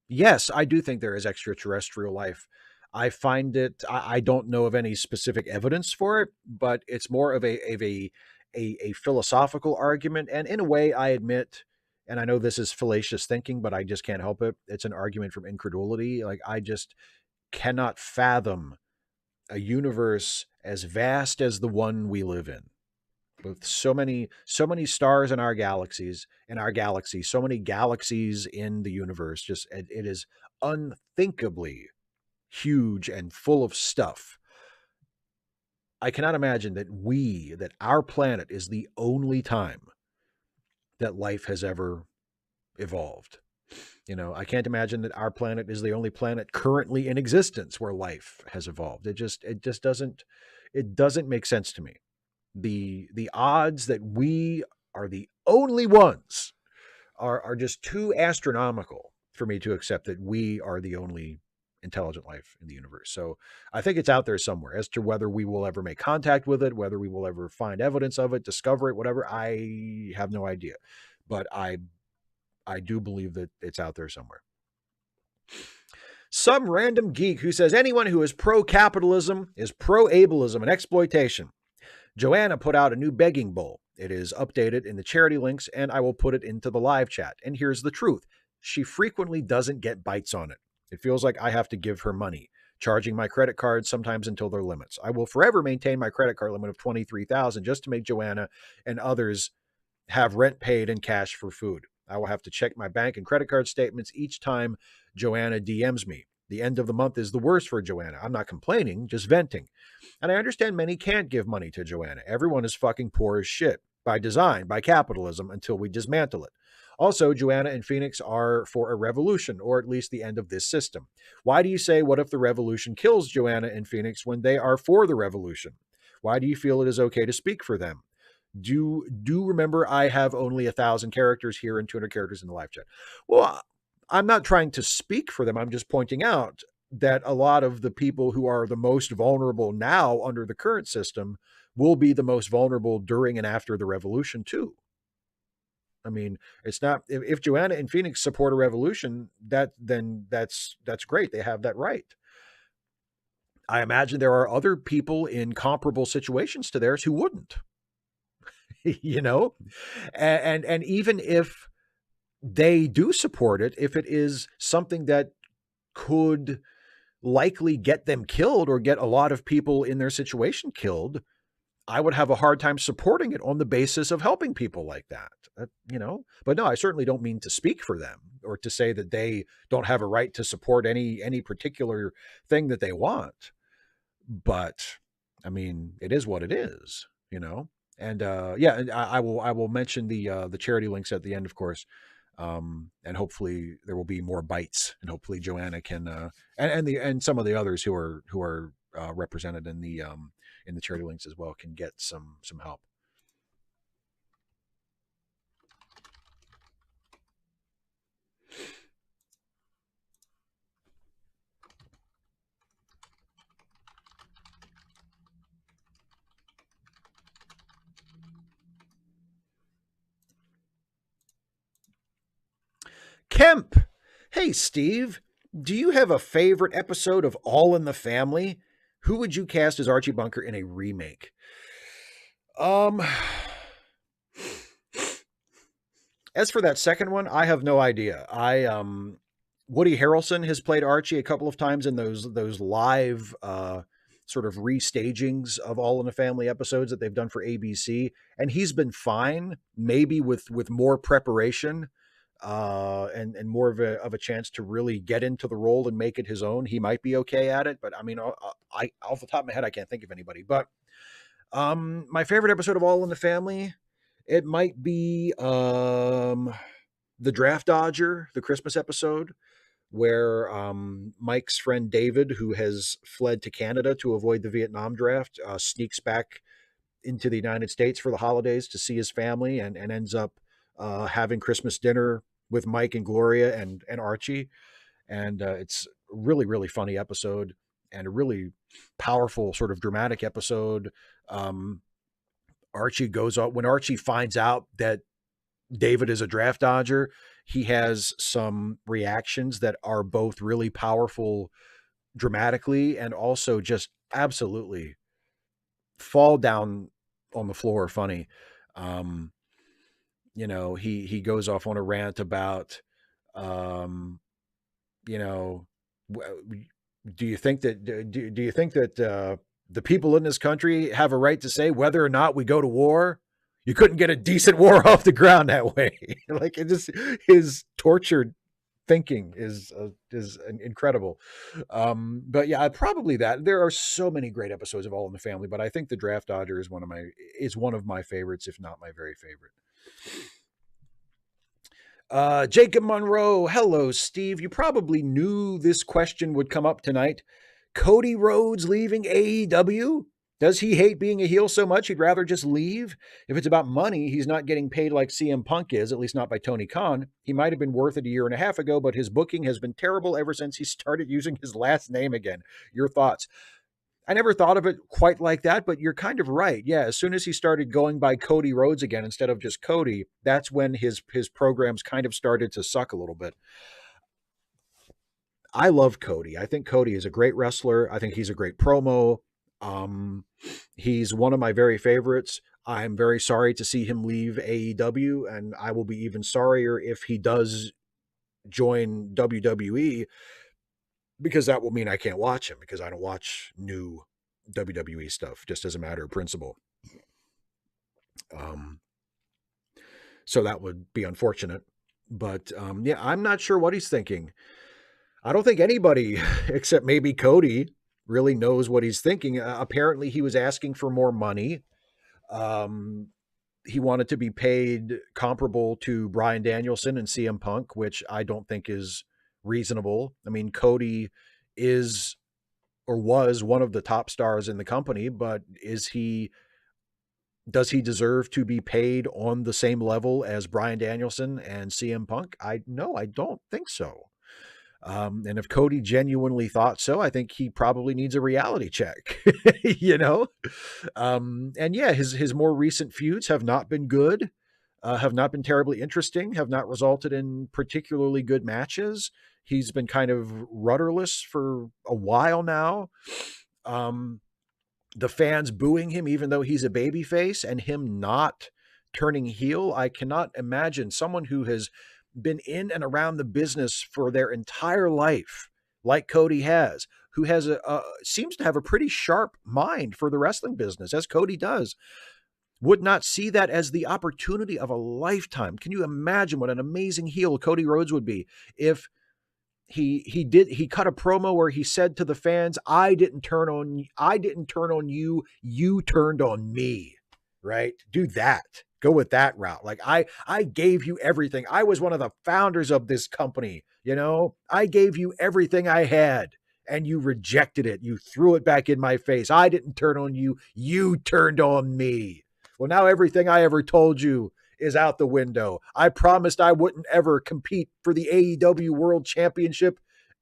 yes, I do think there is extraterrestrial life. I find it. I don't know of any specific evidence for it, but it's more of a philosophical argument. And in a way, I admit, and I know this is fallacious thinking, but I just can't help it. It's an argument from incredulity. Like I just cannot fathom a universe as vast as the one we live in, with so many stars in our galaxies, so many galaxies in the universe. Just it is unthinkably huge and full of stuff. I cannot imagine that our planet is the only time that life has ever evolved. I can't imagine that our planet is the only planet currently in existence where life has evolved. It just doesn't make sense to me. The odds that we are the only ones are just too astronomical for me to accept that we are the only intelligent life in the universe. So I think it's out there somewhere. As to whether we will ever make contact with it, whether we will ever find evidence of it, discover it, whatever, I have no idea. but I do believe that it's out there somewhere. Some random geek who says anyone who is pro-capitalism is pro-ableism and exploitation. Joanna put out a new begging bowl. It is updated in the charity links, and I will put it into the live chat. And here's the truth. She frequently doesn't get bites on it. It feels like I have to give her money, charging my credit cards sometimes until their limits. I will forever maintain my credit card limit of $23,000 just to make Joanna and others have rent paid and cash for food. I will have to check my bank and credit card statements each time Joanna DMs me. The end of the month is the worst for Joanna. I'm not complaining, just venting. And I understand many can't give money to Joanna. Everyone is fucking poor as shit by design, by capitalism, until we dismantle it. Also, Joanna and Phoenix are for a revolution, or at least the end of this system. Why do you say, what if the revolution kills Joanna and Phoenix when they are for the revolution? Why do you feel it is okay to speak for them? Do remember I have only 1,000 characters here and 200 characters in the live chat. Well, I'm not trying to speak for them. I'm just pointing out that a lot of the people who are the most vulnerable now under the current system will be the most vulnerable during and after the revolution too. I mean, it's not if Joanna and Phoenix support a revolution, then that's great. They have that right. I imagine there are other people in comparable situations to theirs who wouldn't. You know, and even if they do support it, if it is something that could likely get them killed or get a lot of people in their situation killed, I would have a hard time supporting it on the basis of helping people like that. You know, but no, I certainly don't mean to speak for them or to say that they don't have a right to support any particular thing that they want. But I mean, it is what it is, you know. And yeah, and I will mention the charity links at the end, of course. And hopefully there will be more bites, and hopefully Joanna can and some of the others who are represented in the charity links as well can get some help. Kemp, hey Steve, do you have a favorite episode of All in the Family? Who would you cast as Archie Bunker in a remake? As for that second one, I have no idea. Woody Harrelson has played Archie a couple of times in those live sort of restagings of All in the Family episodes that they've done for ABC, and he's been fine. Maybe with more preparation and more of a chance to really get into the role and make it his own, he might be okay at it. But I mean, I off the top of my head, I can't think of anybody. But my favorite episode of All in the Family, it might be the Draft Dodger, the Christmas episode, where Mike's friend David, who has fled to Canada to avoid the Vietnam draft, sneaks back into the United States for the holidays to see his family and ends up having Christmas dinner with Mike and Gloria and Archie. And it's a really, really funny episode and a really powerful sort of dramatic episode. Archie goes up when Archie finds out that David is a draft dodger. He has some reactions that are both really powerful dramatically and also just absolutely fall down on the floor funny. You know, he goes off on a rant about, you know, do you think that the people in this country have a right to say whether or not we go to war? You couldn't get a decent war off the ground that way. Like it just his tortured thinking is incredible. But yeah, probably that. There are so many great episodes of All in the Family, but I think the Draft Dodger is one of my favorites, if not my very favorite. Jacob Monroe, hello, Steve. You probably knew this question would come up tonight. Cody Rhodes leaving AEW? Does he hate being a heel so much he'd rather just leave? If it's about money, he's not getting paid like CM Punk is, at least not by Tony Khan. He might have been worth it a year and a half ago, but his booking has been terrible ever since he started using his last name again. Your thoughts? I never thought of it quite like that, but you're kind of right. Yeah, as soon as he started going by Cody Rhodes again instead of just Cody, that's when his programs kind of started to suck a little bit. I love Cody. I think Cody is a great wrestler. I think he's a great promo. Um, he's one of my very favorites. I'm very sorry to see him leave AEW, and I will be even sorrier if he does join WWE, because that will mean I can't watch him, because I don't watch new WWE stuff just as a matter of principle. Um, so that would be unfortunate. But yeah, I'm not sure what he's thinking. I don't think anybody except maybe Cody really knows what he's thinking. Apparently, he was asking for more money. Um, he wanted to be paid comparable to Bryan Danielson and CM Punk, which I don't think is reasonable. I mean, Cody is or was one of the top stars in the company, but does he deserve to be paid on the same level as Bryan Danielson and CM Punk? I don't think so. And if Cody genuinely thought so, I think he probably needs a reality check, you know? And yeah, his more recent feuds have not been good, have not been terribly interesting, have not resulted in particularly good matches. He's been kind of rudderless for a while now. Um, the fans booing him, even though he's a babyface, and him not turning heel. I cannot imagine someone who has been in and around the business for their entire life, like Cody has, who has seems to have a pretty sharp mind for the wrestling business, as Cody does, would not see that as the opportunity of a lifetime. Can you imagine what an amazing heel Cody Rhodes would be if he cut a promo where he said to the fans, I didn't turn on you, you turned on me, right? Do that. Go with that route. Like I gave you everything. I was one of the founders of this company, you know? I gave you everything I had and you rejected it. You threw it back in my face. I didn't turn on you, you turned on me. Well, now everything I ever told you is out the window. I promised I wouldn't ever compete for the AEW World Championship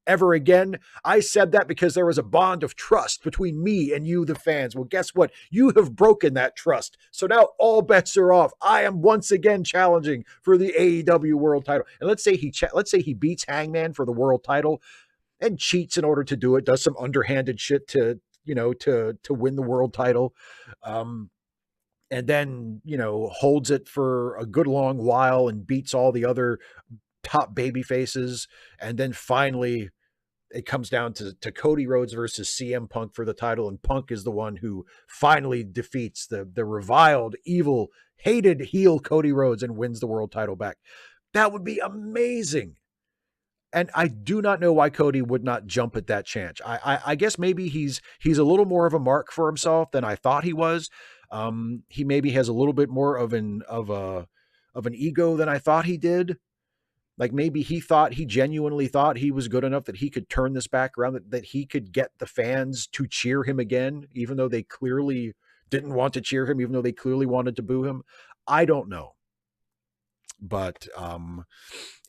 ever again. I said that because there was a bond of trust between me and you, the fans. Well, guess what? You have broken that trust. So now all bets are off. I am once again challenging for the AEW World title. And let's say he beats Hangman for the world title and cheats in order to do it, does some underhanded shit to win the world title. And then, holds it for a good long while and beats all the other top baby faces. And then finally it comes down to Cody Rhodes versus CM Punk for the title. And Punk is the one who finally defeats the reviled, evil, hated heel Cody Rhodes and wins the world title back. That would be amazing. And I do not know why Cody would not jump at that chance. I guess maybe he's a little more of a mark for himself than I thought he was. He maybe has a little bit more of an ego than I thought he did. Like maybe he genuinely thought he was good enough that he could turn this back around, that he could get the fans to cheer him again, even though they clearly didn't want to cheer him, even though they clearly wanted to boo him. I don't know. But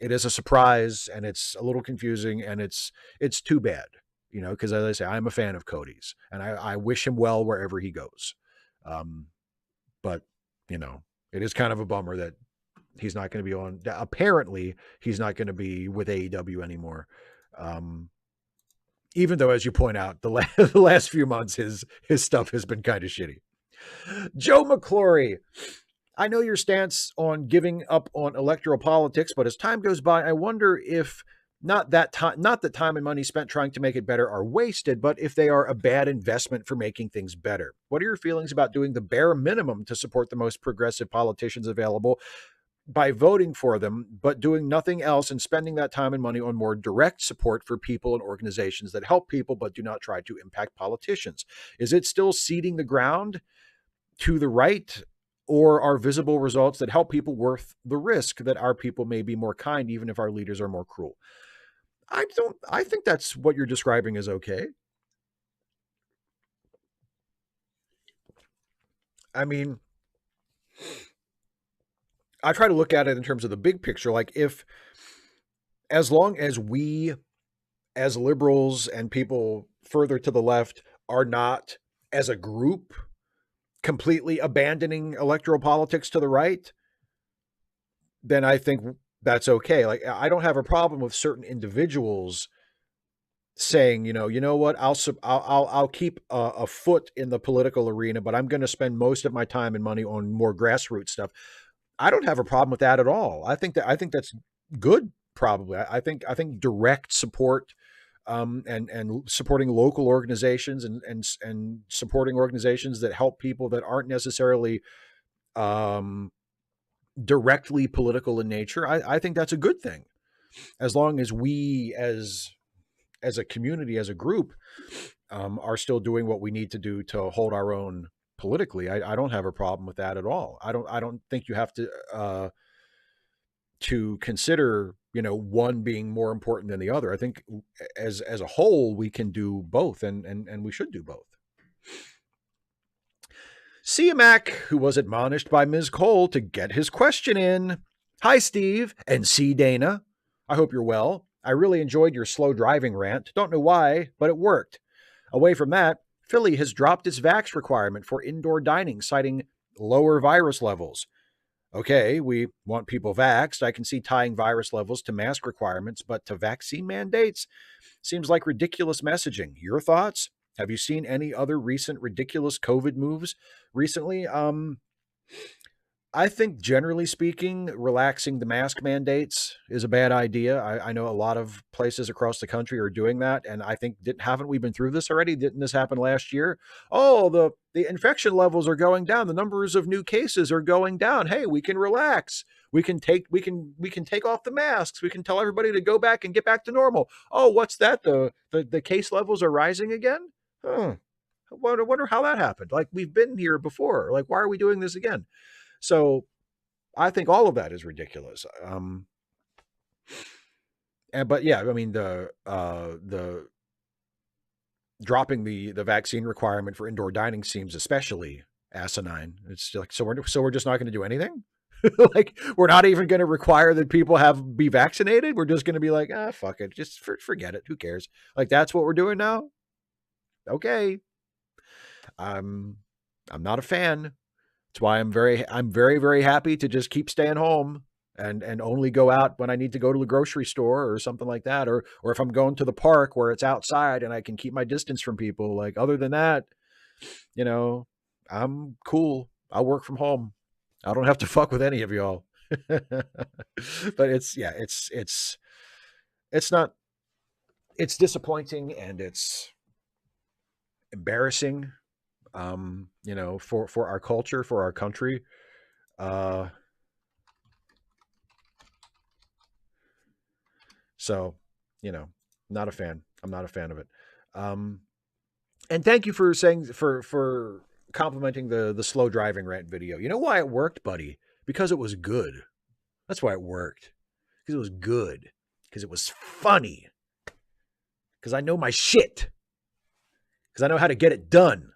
it is a surprise and it's a little confusing and it's too bad, because as I say, I'm a fan of Cody's and I wish him well wherever he goes. But it is kind of a bummer that he's not going to be on. Apparently he's not going to be with AEW anymore. Even though, as you point out, the last few months, his stuff has been kind of shitty. Joe McClory, I know your stance on giving up on electoral politics, but as time goes by, I wonder if not that time and money spent trying to make it better are wasted, but if they are a bad investment for making things better. What are your feelings about doing the bare minimum to support the most progressive politicians available by voting for them, but doing nothing else and spending that time and money on more direct support for people and organizations that help people but do not try to impact politicians? Is it still seeding the ground to the right? Or are visible results that help people worth the risk that our people may be more kind, even if our leaders are more cruel? I think that's what you're describing is okay. I mean, I try to look at it in terms of the big picture. Like as long as we, as liberals and people further to the left, are not, as a group, completely abandoning electoral politics to the right, then I think that's okay. Like, I don't have a problem with certain individuals saying, you know what, I'll keep a foot in the political arena, but I'm going to spend most of my time and money on more grassroots stuff. I don't have a problem with that at all. I think that's good. Probably, I think direct support, and supporting local organizations, and supporting organizations that help people that aren't necessarily um, directly political in nature. I think that's a good thing, as long as we as a community, as a group, are still doing what we need to do to hold our own politically. I don't have a problem with that at all. I don't think you have to consider, one being more important than the other. I think as a whole, we can do both, and we should do both. CMAC, who was admonished by Ms. Cole to get his question in. Hi, Steve, and C. Dana. I hope you're well. I really enjoyed your slow driving rant. Don't know why, but it worked. Away from that, Philly has dropped its vax requirement for indoor dining, citing lower virus levels. Okay, we want people vaxxed. I can see tying virus levels to mask requirements, but to vaccine mandates seems like ridiculous messaging. Your thoughts? Have you seen any other recent ridiculous COVID moves recently? I think, generally speaking, relaxing the mask mandates is a bad idea. I know a lot of places across the country are doing that, and I think haven't we been through this already? Didn't this happen last year? Oh, the infection levels are going down. The numbers of new cases are going down. Hey, we can relax. We can take off the masks. We can tell everybody to go back and get back to normal. Oh, what's that? The case levels are rising again? Huh. I wonder how that happened. Like, we've been here before. Like, why are we doing this again? So I think all of that is ridiculous. But yeah, I mean, the dropping the vaccine requirement for indoor dining seems especially asinine. It's like, so we're just not going to do anything. Like, we're not even going to require that people be vaccinated. We're just going to be like, fuck it, just forget it. Who cares? Like, that's what we're doing now. Okay, I'm not a fan. That's why I'm very, very happy to just keep staying home and only go out when I need to go to the grocery store or something like that. Or if I'm going to the park where it's outside and I can keep my distance from people. Like, other than that, I'm cool. I'll work from home. I don't have to fuck with any of y'all. But it's disappointing, and it's embarrassing, for our culture, for our country. So, not a fan. I'm not a fan of it. And thank you for saying, for complimenting the slow driving rant video. You know why it worked, buddy? Because it was good. That's why it worked. Because it was good. Because it was funny. Because I know my shit. Because I know how to get it done.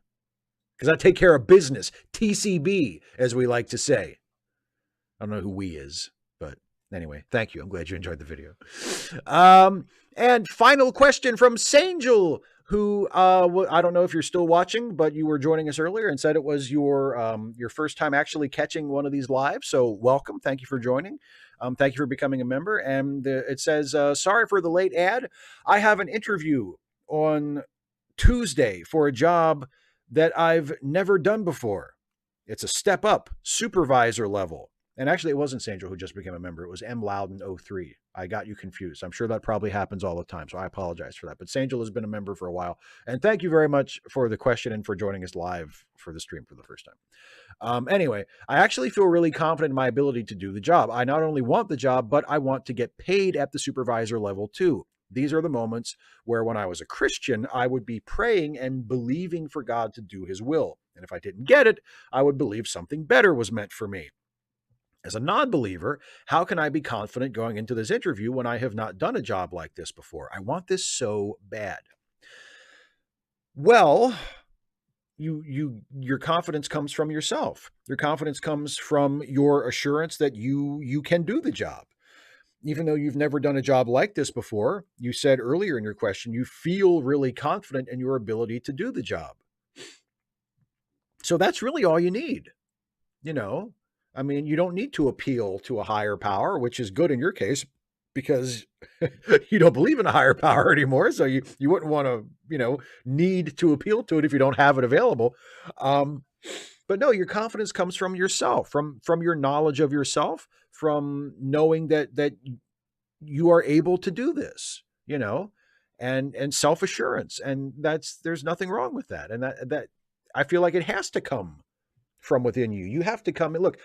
Because I take care of business. TCB, as we like to say. I don't know who we is, but anyway, thank you. I'm glad you enjoyed the video. And final question from Sangel, who I don't know if you're still watching, but you were joining us earlier and said it was your first time actually catching one of these live. So welcome. Thank you for joining. Thank you for becoming a member. And it says, sorry for the late ad. I have an interview on Tuesday for a job that I've never done before. It's a step up, supervisor level. And actually, it wasn't Sandra who just became a member. It was M. Loudon 03. I got you confused. I'm sure that probably happens all the time, so I apologize for that. But Sangel has been a member for a while. And thank you very much for the question and for joining us live for the stream for the first time. Anyway, I actually feel really confident in my ability to do the job. I not only want the job, but I want to get paid at the supervisor level too. These are the moments where, when I was a Christian, I would be praying and believing for God to do his will. And if I didn't get it, I would believe something better was meant for me. As a non-believer, how can I be confident going into this interview when I have not done a job like this before? I want this so bad. Well, your confidence comes from yourself. Your confidence comes from your assurance that you can do the job. even though you've never done a job like this before, you said earlier in your question, you feel really confident in your ability to do the job. So that's really all you need, you know? I mean, you don't need to appeal to a higher power, which is good in your case because you don't believe in a higher power anymore. So you wouldn't want to, need to appeal to it if you don't have it available. Um, but no, your confidence comes from yourself, from your knowledge of yourself, from knowing that you are able to do this, and self-assurance. And there's nothing wrong with that. And that I feel like it has to come from within you. You have to come and look.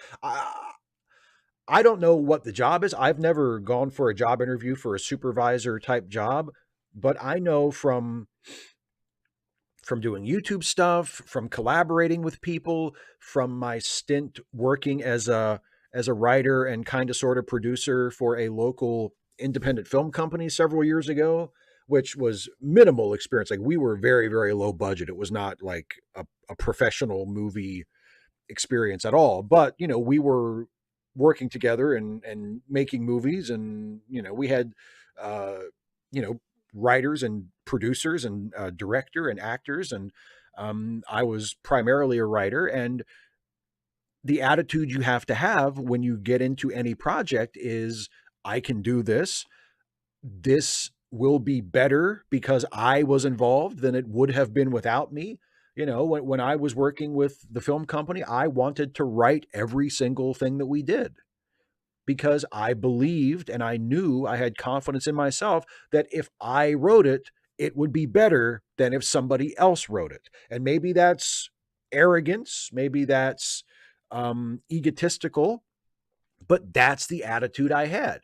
I don't know what the job is. I've never gone for a job interview for a supervisor type job, but I know from doing YouTube stuff, from collaborating with people, from my stint working as a writer and kind of sort of producer for a local independent film company several years ago, which was minimal experience. Like we were very, very low budget. It was not like a professional movie experience at all. But we were working together and making movies, and we had uh, you know writers and producers and director and actors, and I was primarily a writer. And the attitude you have to have when you get into any project is, I can do this. This will be better because I was involved than it would have been without me. When I was working with the film company, I wanted to write every single thing that we did because I believed and I knew, I had confidence in myself that if I wrote it, it would be better than if somebody else wrote it. And maybe that's arrogance, maybe that's egotistical, but that's the attitude I had.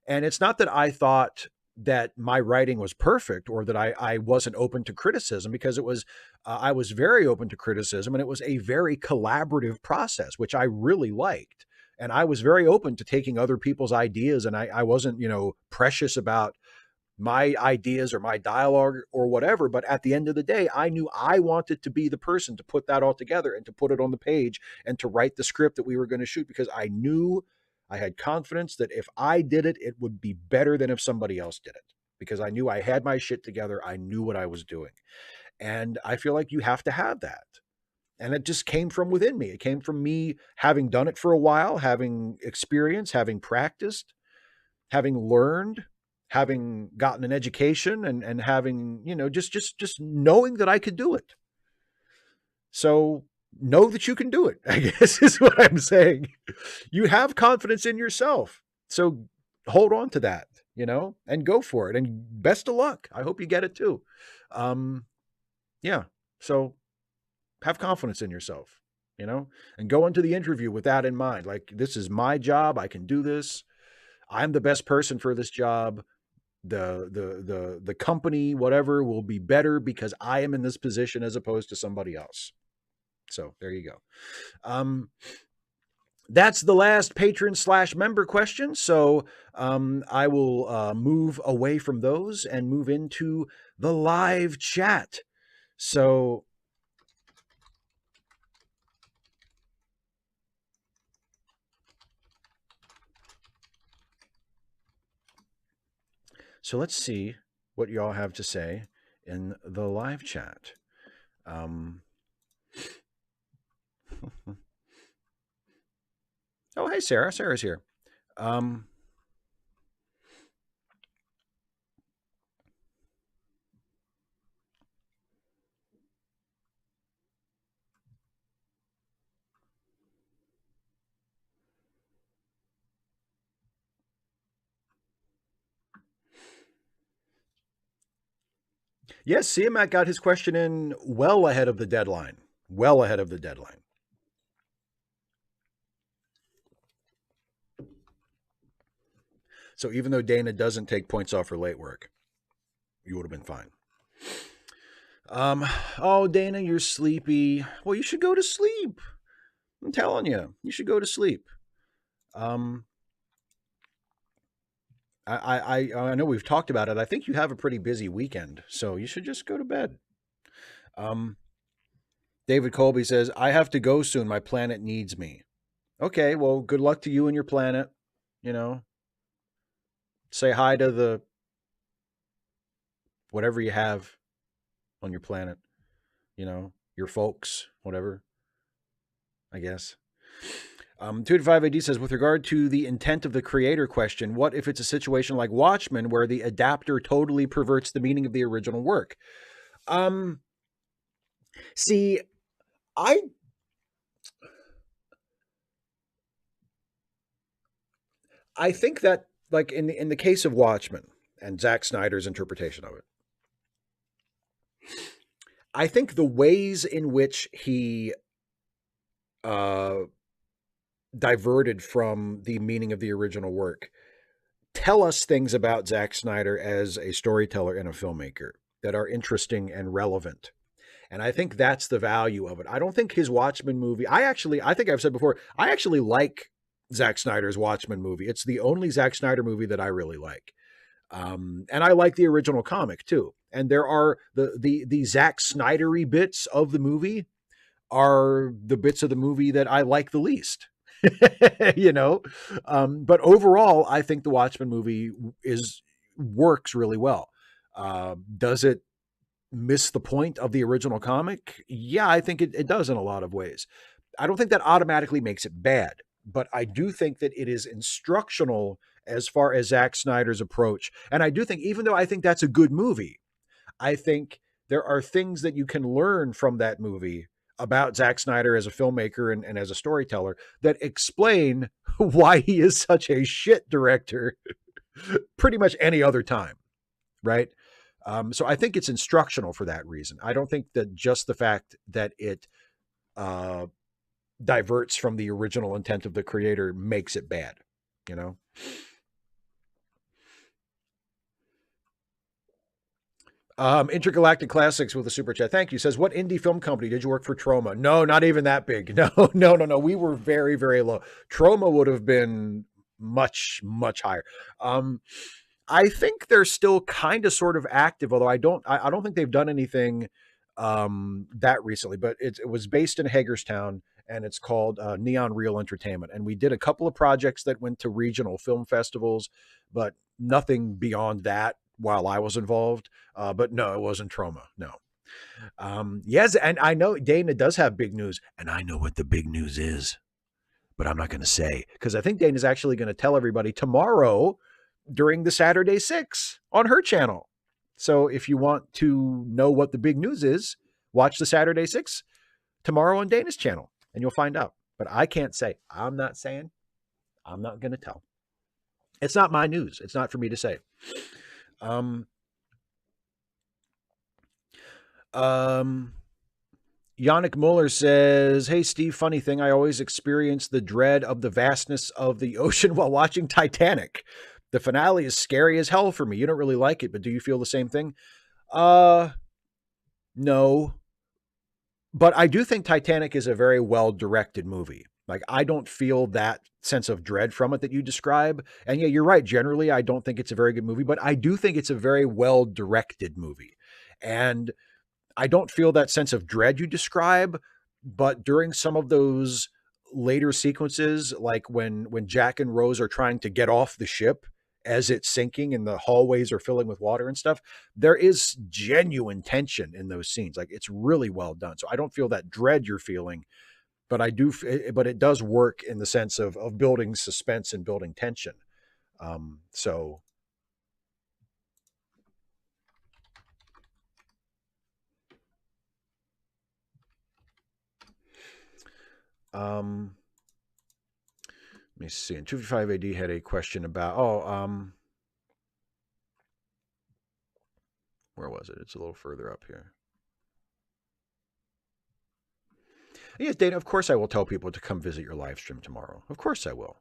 And it's not that I thought that my writing was perfect or that I wasn't open to criticism, because I was very open to criticism, and it was a very collaborative process, which I really liked. And I was very open to taking other people's ideas, and I wasn't, precious about my ideas or my dialogue or whatever. But at the end of the day, I knew I wanted to be the person to put that all together and to put it on the page and to write the script that we were going to shoot, because I knew, I had confidence that if I did it, it would be better than if somebody else did it, because I knew I had my shit together. I knew what I was doing. And I feel like you have to have that. And it just came from within me. It came from me having done it for a while, having experience, having practiced, having learned, having gotten an education, and having, just knowing that I could do it. So know that you can do it, I guess is what I'm saying. You have confidence in yourself. So hold on to that, and go for it. And best of luck. I hope you get it too. Yeah. So have confidence in yourself, and go into the interview with that in mind. Like, this is my job. I can do this. I'm the best person for this job. The company, whatever, will be better because I am in this position as opposed to somebody else. So there you go. That's the last patron/member question. So I will move away from those and move into the live chat. So let's see what y'all have to say in the live chat. Oh, hey, Sarah. Sarah's here. Yes, Siamak got his question in well ahead of the deadline. Well ahead of the deadline. So even though Dana doesn't take points off for late work, you would have been fine. Oh, Dana, you're sleepy. Well, you should go to sleep. I'm telling you, you should go to sleep. I know we've talked about it. I think you have a pretty busy weekend, so you should just go to bed. David Colby says, I have to go soon. My planet needs me. Okay, well, good luck to you and your planet. You know, Say hi to the whatever you have on your planet, your folks, whatever, I guess. 2 to 5 AD says, with regard to the intent of the creator question, what if it's a situation like Watchmen where the adapter totally perverts the meaning of the original work? See, I I think that, like, in the case of Watchmen and Zack Snyder's interpretation of it, I think the ways in which he uh, diverted from the meaning of the original work tell us things about Zack Snyder as a storyteller and a filmmaker that are interesting and relevant. And I think that's the value of it. I don't think his Watchmen movie, I think I've said before, I actually like Zack Snyder's Watchmen movie. It's the only Zack Snyder movie that I really like. And I like the original comic too. And there are the Zack Snydery bits of the movie are the bits of the movie that I like the least. you know, but overall, I think the Watchmen movie works really well. Does it miss the point of the original comic? Yeah, I think it does in a lot of ways. I don't think that automatically makes it bad, but I do think that it is instructional as far as Zack Snyder's approach. And I do think, even though I think that's a good movie, I think there are things that you can learn from that movie about Zack Snyder as a filmmaker and as a storyteller that explain why he is such a shit director pretty much any other time, right? So I think it's instructional for that reason. I don't think that just the fact that it uh, diverts from the original intent of the creator makes it bad, you know? Intergalactic Classics with a super chat. Thank you. Says, what indie film company did you work for? Troma? No, not even that big. No, no, no, no. We were very, very low. Troma would have been much, much higher. I think they're still kind of sort of active, although I don't think they've done anything that recently, but it was based in Hagerstown and it's called Neon Real Entertainment. And we did a couple of projects that went to regional film festivals, but nothing beyond that while I was involved. But no, it wasn't Troma. No. Yes, and I know Dana does have big news, and I know what the big news is, but I'm not going to say because I think Dana's actually going to tell everybody tomorrow during the Saturday 6 on her channel. So if you want to know what the big news is, watch the Saturday 6 tomorrow on Dana's channel and you'll find out. But I can't say. I'm not saying. I'm not going to tell. It's not my news. It's not for me to say. Yannick Muller says, hey, Steve, funny thing. I always experience the dread of the vastness of the ocean while watching Titanic. The finale is scary as hell for me. You don't really like it, but do you feel the same thing? No. But I do think Titanic is a very well-directed movie. Like, I don't feel that sense of dread from it that you describe. And yeah, you're right. Generally, I don't think it's a very good movie, but I do think it's a very well-directed movie. And I don't feel that sense of dread you describe, but during some of those later sequences, like when Jack and Rose are trying to get off the ship as it's sinking and the hallways are filling with water and stuff, there is genuine tension in those scenes. Like, it's really well done. So I don't feel that dread you're feeling, but I do. But it does work in the sense of building suspense and building tension. So. Let me see. And 255 AD had a question about, where was it? It's a little further up here. Yes, Dana, of course I will tell people to come visit your live stream tomorrow. Of course I will.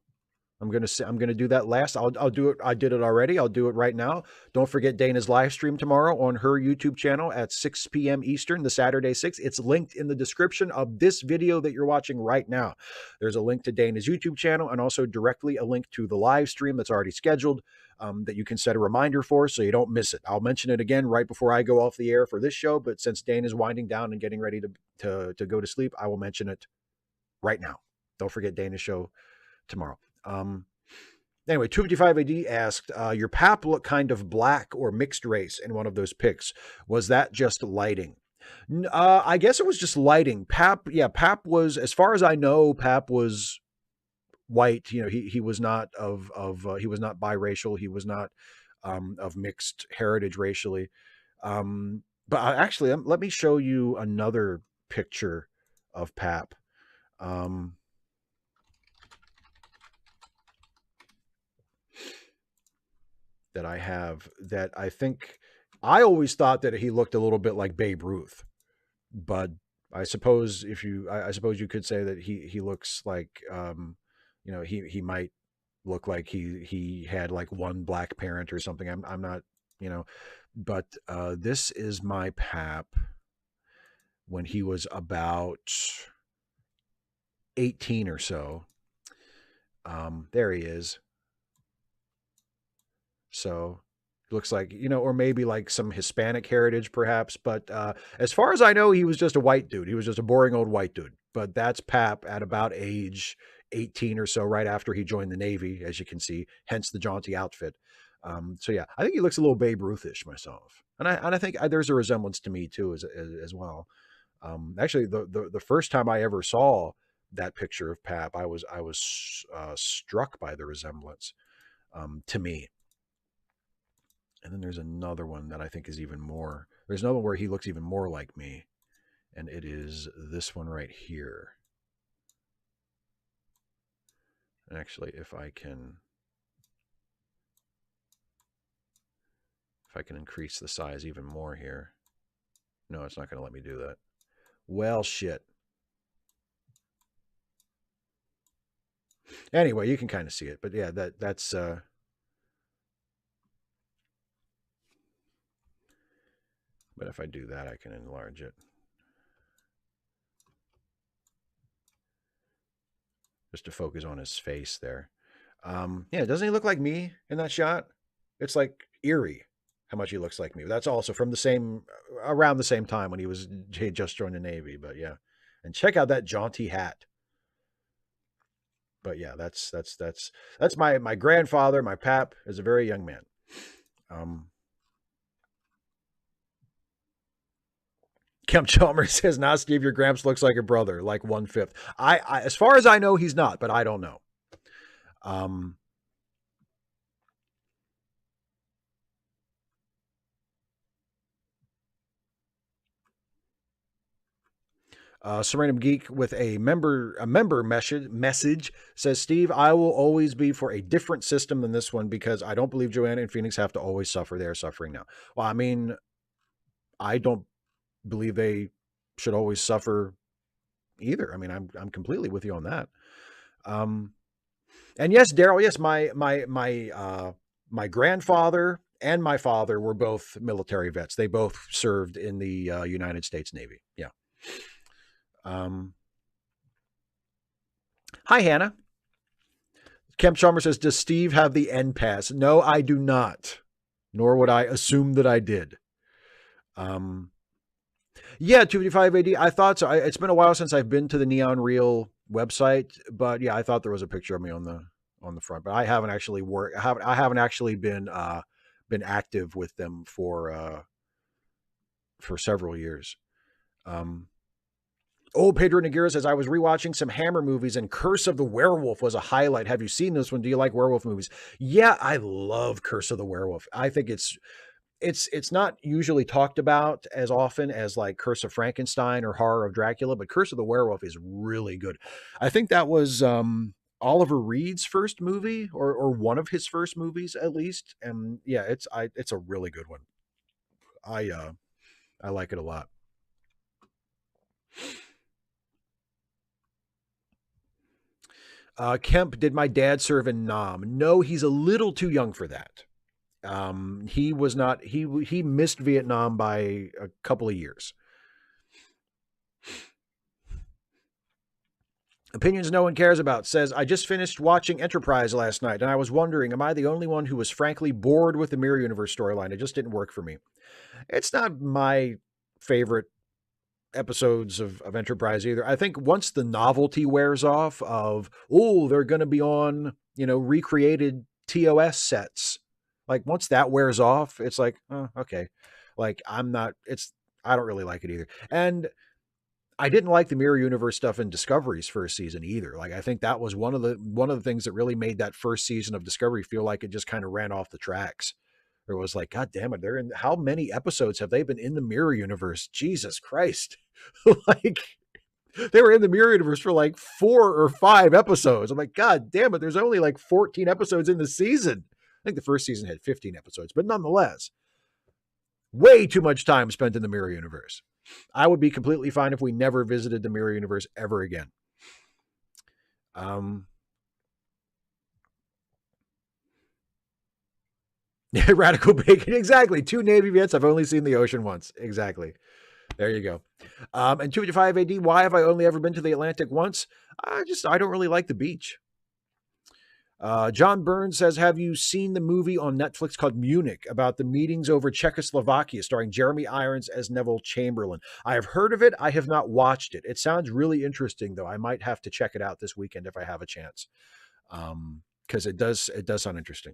I'm gonna do that last. I'll do it. I did it already. I'll do it right now. Don't forget Dana's live stream tomorrow on her YouTube channel at 6 p.m. Eastern, the Saturday 6. It's linked in the description of this video that you're watching right now. There's a link to Dana's YouTube channel and also directly a link to the live stream that's already scheduled that you can set a reminder for so you don't miss it. I'll mention it again right before I go off the air for this show, but since Dana's winding down and getting ready to go to sleep, I will mention it right now. Don't forget Dana's show tomorrow. Anyway, 255 AD asked, your pap looked kind of black or mixed race in one of those pics. Was that just lighting? I guess it was just lighting. Pap, yeah, Pap was, as far as I know, Pap was white. You know, he was not he was not biracial. He was not of mixed heritage racially. But actually, let me show you another picture of Pap. Um, that I have that I think I always thought that he looked a little bit like Babe Ruth, but I suppose if you, I suppose you could say that he looks like, you know, he might look like he had like one black parent or something. I'm not, you know, but this is my pap when he was about 18 or so. There he is. So it looks like, you know, or maybe like some Hispanic heritage perhaps. But as far as I know, he was just a white dude. He was just a boring old white dude. But that's Pap at about age 18 or so, right after he joined the Navy, as you can see, hence the jaunty outfit. So yeah, I think he looks a little Babe Ruthish myself. And I think there's a resemblance to me too, as well. Actually, the first time I ever saw that picture of Pap, I was struck by the resemblance to me. And then there's another one that I think is even more. There's another one where he looks even more like me, and it is this one right here. And actually, if I can increase the size even more here. No, it's not going to let me do that. Well, shit. Anyway, you can kind of see it, but yeah, that's but if I do that, I can enlarge it. Just to focus on his face there. Yeah, doesn't he look like me in that shot? It's like eerie how much he looks like me. That's also from the same, around the same time when he had just joined the Navy. But yeah, and check out that jaunty hat. But yeah, that's my grandfather, my pap, as a very young man. Kemp Chalmers says, "Nah, Steve, your Gramps looks like a brother, like 1/5." I, as far as I know, he's not, but I don't know. Serenum Geek with a member message says, Steve, I will always be for a different system than this one because I don't believe Joanna and Phoenix have to always suffer. They are suffering now. Well, I mean, I don't believe they should always suffer either. I mean, I'm completely with you on that. And yes, Daryl, yes, my grandfather and my father were both military vets. They both served in the United States Navy. Yeah. Hi, Hannah. Kemp Chalmers says, does Steve have the N pass? No, I do not. Nor would I assume that I did. Yeah, 255 AD. I thought so. It's been a while since I've been to the Neon Reel website, but yeah, I thought there was a picture of me on the front, but I haven't actually worked. I haven't actually been active with them for several years. Pedro Nagura says, I was rewatching some Hammer movies and Curse of the Werewolf was a highlight. Have you seen this one? Do you like werewolf movies? Yeah, I love Curse of the Werewolf. I think it's not usually talked about as often as like Curse of Frankenstein or Horror of Dracula, but Curse of the Werewolf is really good. I think that was Oliver Reed's first movie or one of his first movies at least. And yeah, it's a really good one. I like it a lot. Kemp, did my dad serve in Nam? No, he's a little too young for that. He was not, he missed Vietnam by a couple of years. Opinions no one cares about says, I just finished watching Enterprise last night and I was wondering, am I the only one who was frankly bored with the Mirror Universe storyline? It just didn't work for me. It's not my favorite episodes of Enterprise either. I think once the novelty wears off of, oh, they're going to be on, recreated TOS sets. Like once that wears off, it's like, oh, okay. Like I don't really like it either. And I didn't like the mirror universe stuff in Discovery's first season either. Like I think that was one of the things that really made that first season of Discovery feel like it just kind of ran off the tracks. It was like, God damn it, they're in how many episodes have they been in the mirror universe? Jesus Christ. Like they were in the mirror universe for like 4 or 5 episodes. I'm like, God damn it, there's only like 14 episodes in the season. I think the first season had 15 episodes, but nonetheless, way too much time spent in the mirror universe. I would be completely fine if we never visited the mirror universe ever again. Radical bacon, exactly. 2 Navy vets. I've only seen the ocean once. Exactly. There you go. And 255 AD. Why have I only ever been to the Atlantic once? I don't really like the beach. John Burns says, have you seen the movie on Netflix called Munich about the meetings over Czechoslovakia starring Jeremy Irons as Neville Chamberlain? I have heard of it. I have not watched it. It sounds really interesting, though. I might have to check it out this weekend if I have a chance. Because it does sound interesting.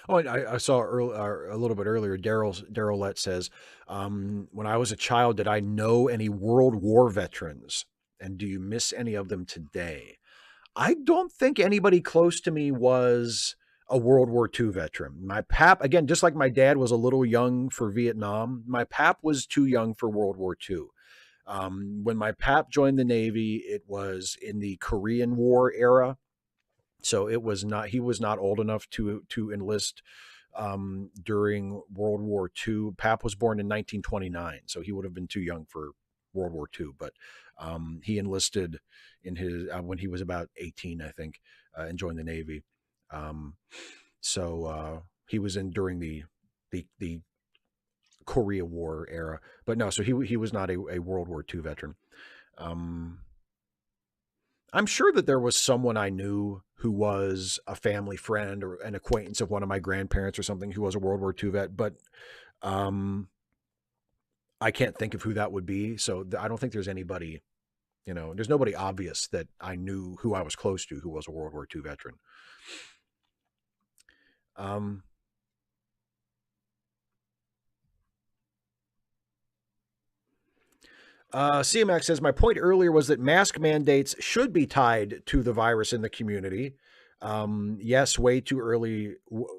Oh, and I saw a little bit earlier. Daryl Lett says, "When I was a child, did I know any World War veterans, and do you miss any of them today?" I don't think anybody close to me was a World War II veteran. My pap, again, just like my dad was a little young for Vietnam, my pap was too young for World War II. When my pap joined the Navy, it was in the Korean War era. So he was not old enough to enlist during World War II. Pap was born in 1929, so he would have been too young for World War II. But he enlisted in his when he was about 18, I think, and joined the Navy. So he was in during the Korea War era. But no, so he was not a World War II veteran. I'm sure that there was someone I knew who was a family friend or an acquaintance of one of my grandparents or something who was a World War II vet, but I can't think of who that would be. So I don't think there's anybody, there's nobody obvious that I knew who I was close to who was a World War II veteran. CMAX says, my point earlier was that mask mandates should be tied to the virus in the community. Yes, way too early,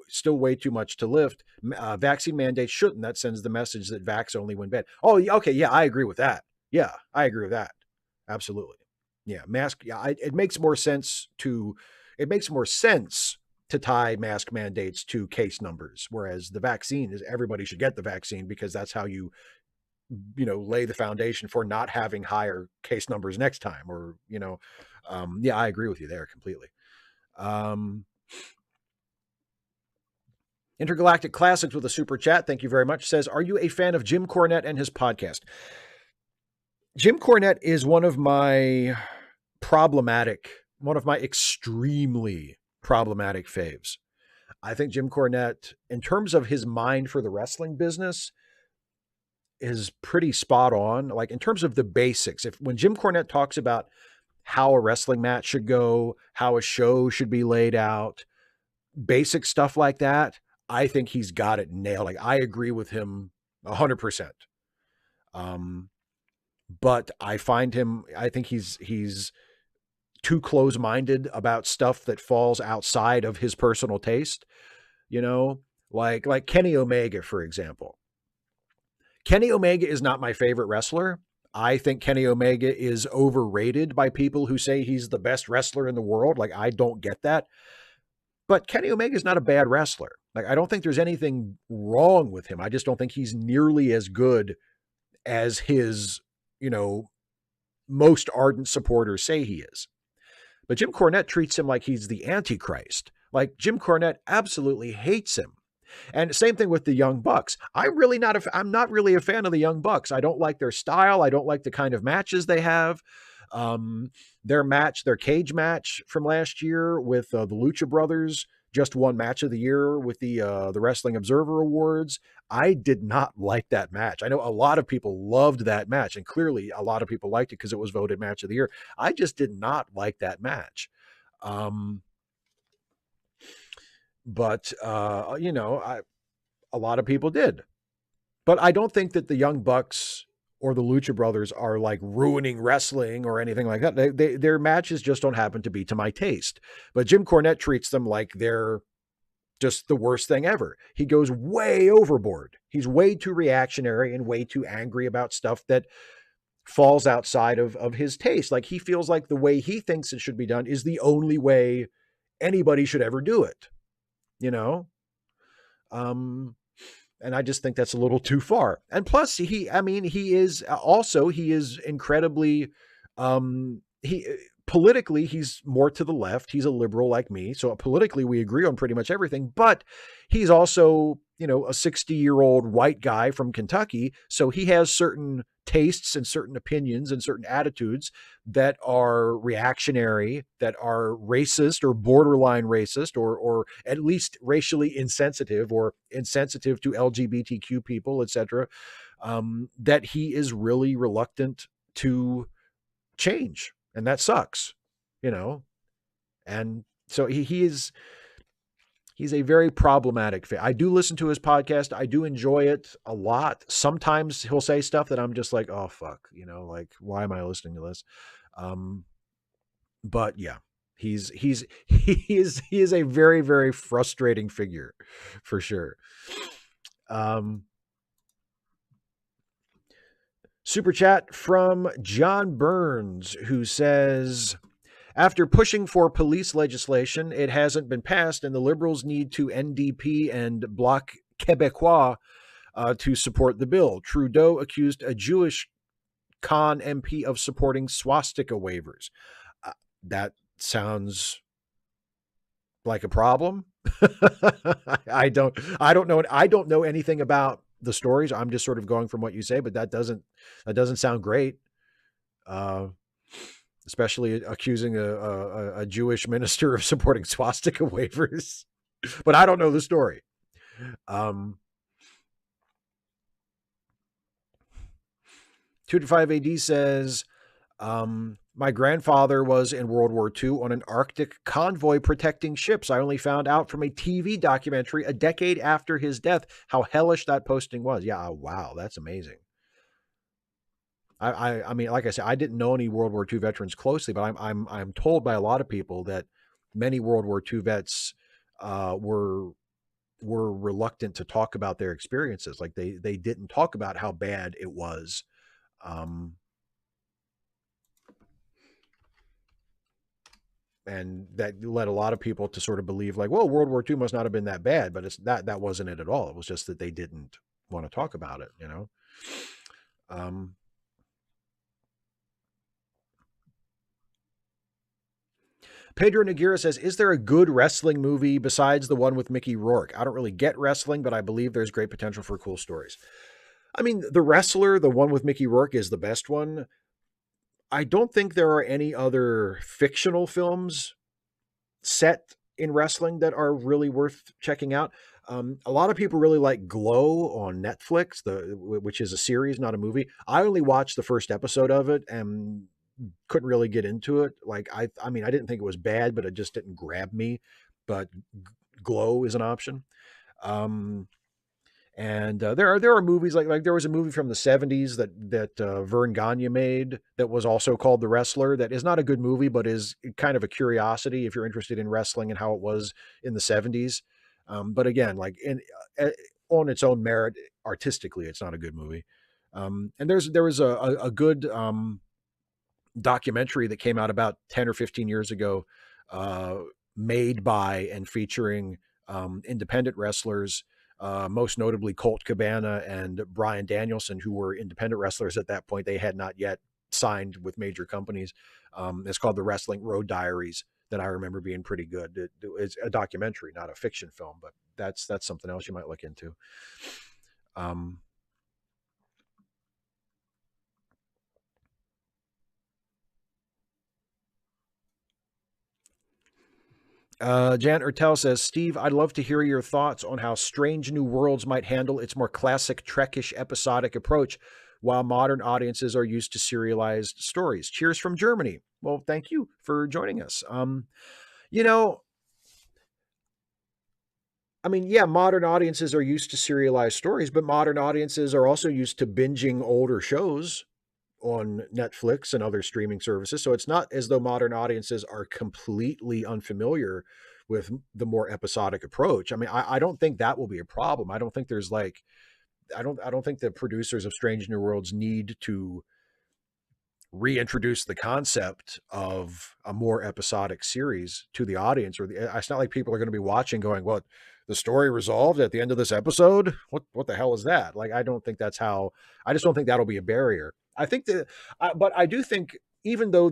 still way too much to lift. Vaccine mandates shouldn't. That sends the message that vax only when bad. Oh, okay. Yeah, I agree with that. Yeah, I agree with that. Absolutely. Yeah, mask. Yeah, it makes more sense to tie mask mandates to case numbers, whereas the vaccine is everybody should get the vaccine because that's how you lay the foundation for not having higher case numbers next time, or yeah, I agree with you there completely. Intergalactic Classics with a super chat, thank you very much, says, are you a fan of Jim Cornette and his podcast? Jim Cornette is one of my extremely problematic faves. I think Jim Cornette, in terms of his mind for the wrestling business, is pretty spot on. Like in terms of the basics, when Jim Cornette talks about how a wrestling match should go, how a show should be laid out, basic stuff like that, I think he's got it nailed. Like I agree with him 100%. But I think he's too close-minded about stuff that falls outside of his personal taste, like Kenny Omega, for example. Kenny Omega is not my favorite wrestler. I think Kenny Omega is overrated by people who say he's the best wrestler in the world. Like, I don't get that. But Kenny Omega is not a bad wrestler. Like, I don't think there's anything wrong with him. I just don't think he's nearly as good as his, you know, most ardent supporters say he is. But Jim Cornette treats him like he's the Antichrist. Like, Jim Cornette absolutely hates him. And same thing with the Young Bucks. I'm not really a fan of the Young Bucks. I don't like their style. I don't like the kind of matches they have. Their cage match from last year with the Lucha Brothers just won Match of the Year with the Wrestling Observer Awards. I did not like that match. I know a lot of people loved that match, and clearly a lot of people liked it because it was voted Match of the Year. I just did not like that match. But a lot of people did. But I don't think that the Young Bucks or the Lucha Brothers are like ruining wrestling or anything like that. Their matches just don't happen to be to my taste. But Jim Cornette treats them like they're just the worst thing ever. He goes way overboard. He's way too reactionary and way too angry about stuff that falls outside of his taste. Like, he feels like the way he thinks it should be done is the only way anybody should ever do it, you know? And I just think that's a little too far. And plus, he is incredibly, politically, he's more to the left. He's a liberal like me. So politically, we agree on pretty much everything, but he's also, a 60-year-old white guy from Kentucky. So he has certain tastes and certain opinions and certain attitudes that are reactionary, that are racist or borderline racist, or at least racially insensitive or insensitive to LGBTQ people, etc. That he is really reluctant to change. And that sucks, and so he's a very problematic figure. I do listen to his podcast. I do enjoy it a lot. Sometimes he'll say stuff that I'm just like, oh, fuck, like, why am I listening to this? But yeah, he is a very, very frustrating figure for sure. Super chat from John Burns, who says, after pushing for police legislation, it hasn't been passed, and the Liberals need to NDP and Bloc Québécois to support the bill. Trudeau accused a Jewish con MP of supporting swastika waivers. That sounds like a problem. I don't know anything about the stories. I'm just sort of going from what you say, but that doesn't sound great. Especially accusing a Jewish minister of supporting swastika waivers. But I don't know the story. 2-5 AD says, my grandfather was in World War II on an Arctic convoy protecting ships. I only found out from a TV documentary a decade after his death how hellish that posting was. Yeah, wow, that's amazing. I mean, like I said, I didn't know any World War II veterans closely, but I'm told by a lot of people that many World War II vets were reluctant to talk about their experiences. Like, they didn't talk about how bad it was. And that led a lot of people to sort of believe like, well, World War II must not have been that bad, but that wasn't it at all. It was just that they didn't want to talk about it, Pedro Noguera says, is there a good wrestling movie besides the one with Mickey Rourke? I don't really get wrestling, but I believe there's great potential for cool stories. I mean, The Wrestler, the one with Mickey Rourke, is the best one. I don't think there are any other fictional films set in wrestling that are really worth checking out. A lot of people really like Glow on Netflix, which is a series, not a movie. I only watched the first episode of it and couldn't really get into it. Like, I mean, I didn't think it was bad, but it just didn't grab me. But Glow is an option. And there are movies like there was a movie from the 70s that Vern Gagne made that was also called The Wrestler. That is not a good movie, but is kind of a curiosity if you're interested in wrestling and how it was in the 70s. But again, like on its own merit, artistically, it's not a good movie. And there was a good documentary that came out about 10 or 15 years ago made by and featuring independent wrestlers, most notably Colt Cabana and Bryan Danielson, who were independent wrestlers at that point. They had not yet signed with major companies. It's called the Wrestling Road Diaries, that I remember being pretty good. It's a documentary, not a fiction film, but that's something else you might look into. Um, Jan Ertel says, Steve, I'd love to hear your thoughts on how Strange New Worlds might handle its more classic Trekish episodic approach while modern audiences are used to serialized stories. Cheers from Germany. Well, thank you for joining us. You know, I mean, yeah, modern audiences are used to serialized stories, but modern audiences are also used to binging older shows on Netflix and other streaming services. So it's not as though modern audiences are completely unfamiliar with the more episodic approach. I mean, I don't think that will be a problem. I don't think there's like, I don't think the producers of Strange New Worlds need to reintroduce the concept of a more episodic series to the audience. It's not like people are going to be watching going, "What, the story resolved at the end of this episode? What the hell is that?" Like, I don't think that's how. I just don't think that'll be a barrier. I think that, but I do think, even though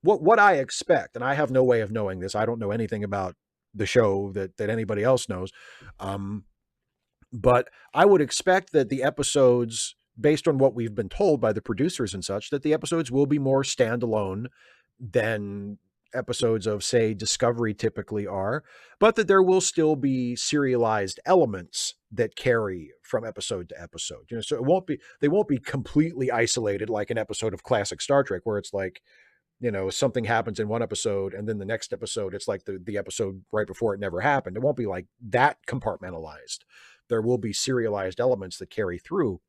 what I expect, and I have no way of knowing this, I don't know anything about the show that anybody else knows. Um, but I would expect that the episodes, based on what we've been told by the producers and such, that the episodes will be more standalone than episodes of, say, Discovery typically are, but that there will still be serialized elements that carry from episode to episode. You know, so they won't be completely isolated like an episode of classic Star Trek, where it's like, you know, something happens in one episode and then the next episode it's like the episode right before it never happened. It won't be like that compartmentalized. There will be serialized elements that carry through,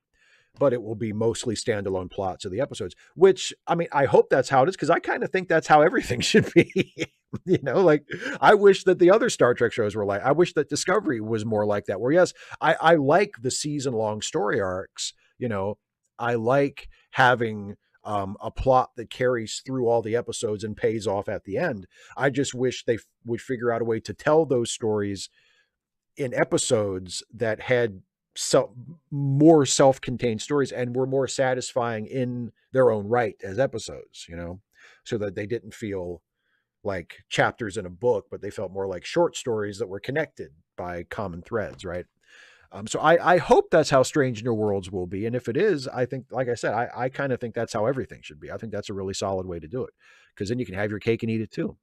but it will be mostly standalone plots of the episodes, which, I mean, I hope that's how it is, because I kind of think that's how everything should be. You know, like, I wish that the other Star Trek shows were like, I wish that Discovery was more like that, where, yes, I like the season long story arcs. You know, I like having a plot that carries through all the episodes and pays off at the end. I just wish they would figure out a way to tell those stories in episodes that had more self-contained stories and were more satisfying in their own right as episodes, you know, so that they didn't feel like chapters in a book, but they felt more like short stories that were connected by common threads, right? So I hope that's how Strange New Worlds will be. And if it is, I think, like I said, I kind of think that's how everything should be. I think that's a really solid way to do it, because then you can have your cake and eat it too.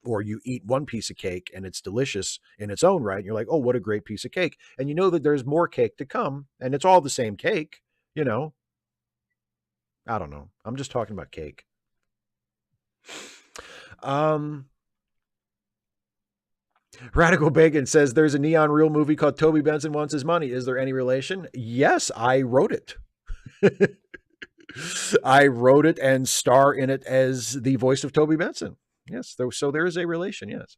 Or you eat one piece of cake and it's delicious in its own right. And you're like, oh, what a great piece of cake. And you know that there's more cake to come and it's all the same cake, you know? I don't know. I'm just talking about cake. Um, Radical Bacon says there's a Neon Reel movie called Toby Benson Wants His Money. Is there any relation? Yes, I wrote it. I wrote it and star in it as the voice of Toby Benson. Yes, so there is a relation, yes.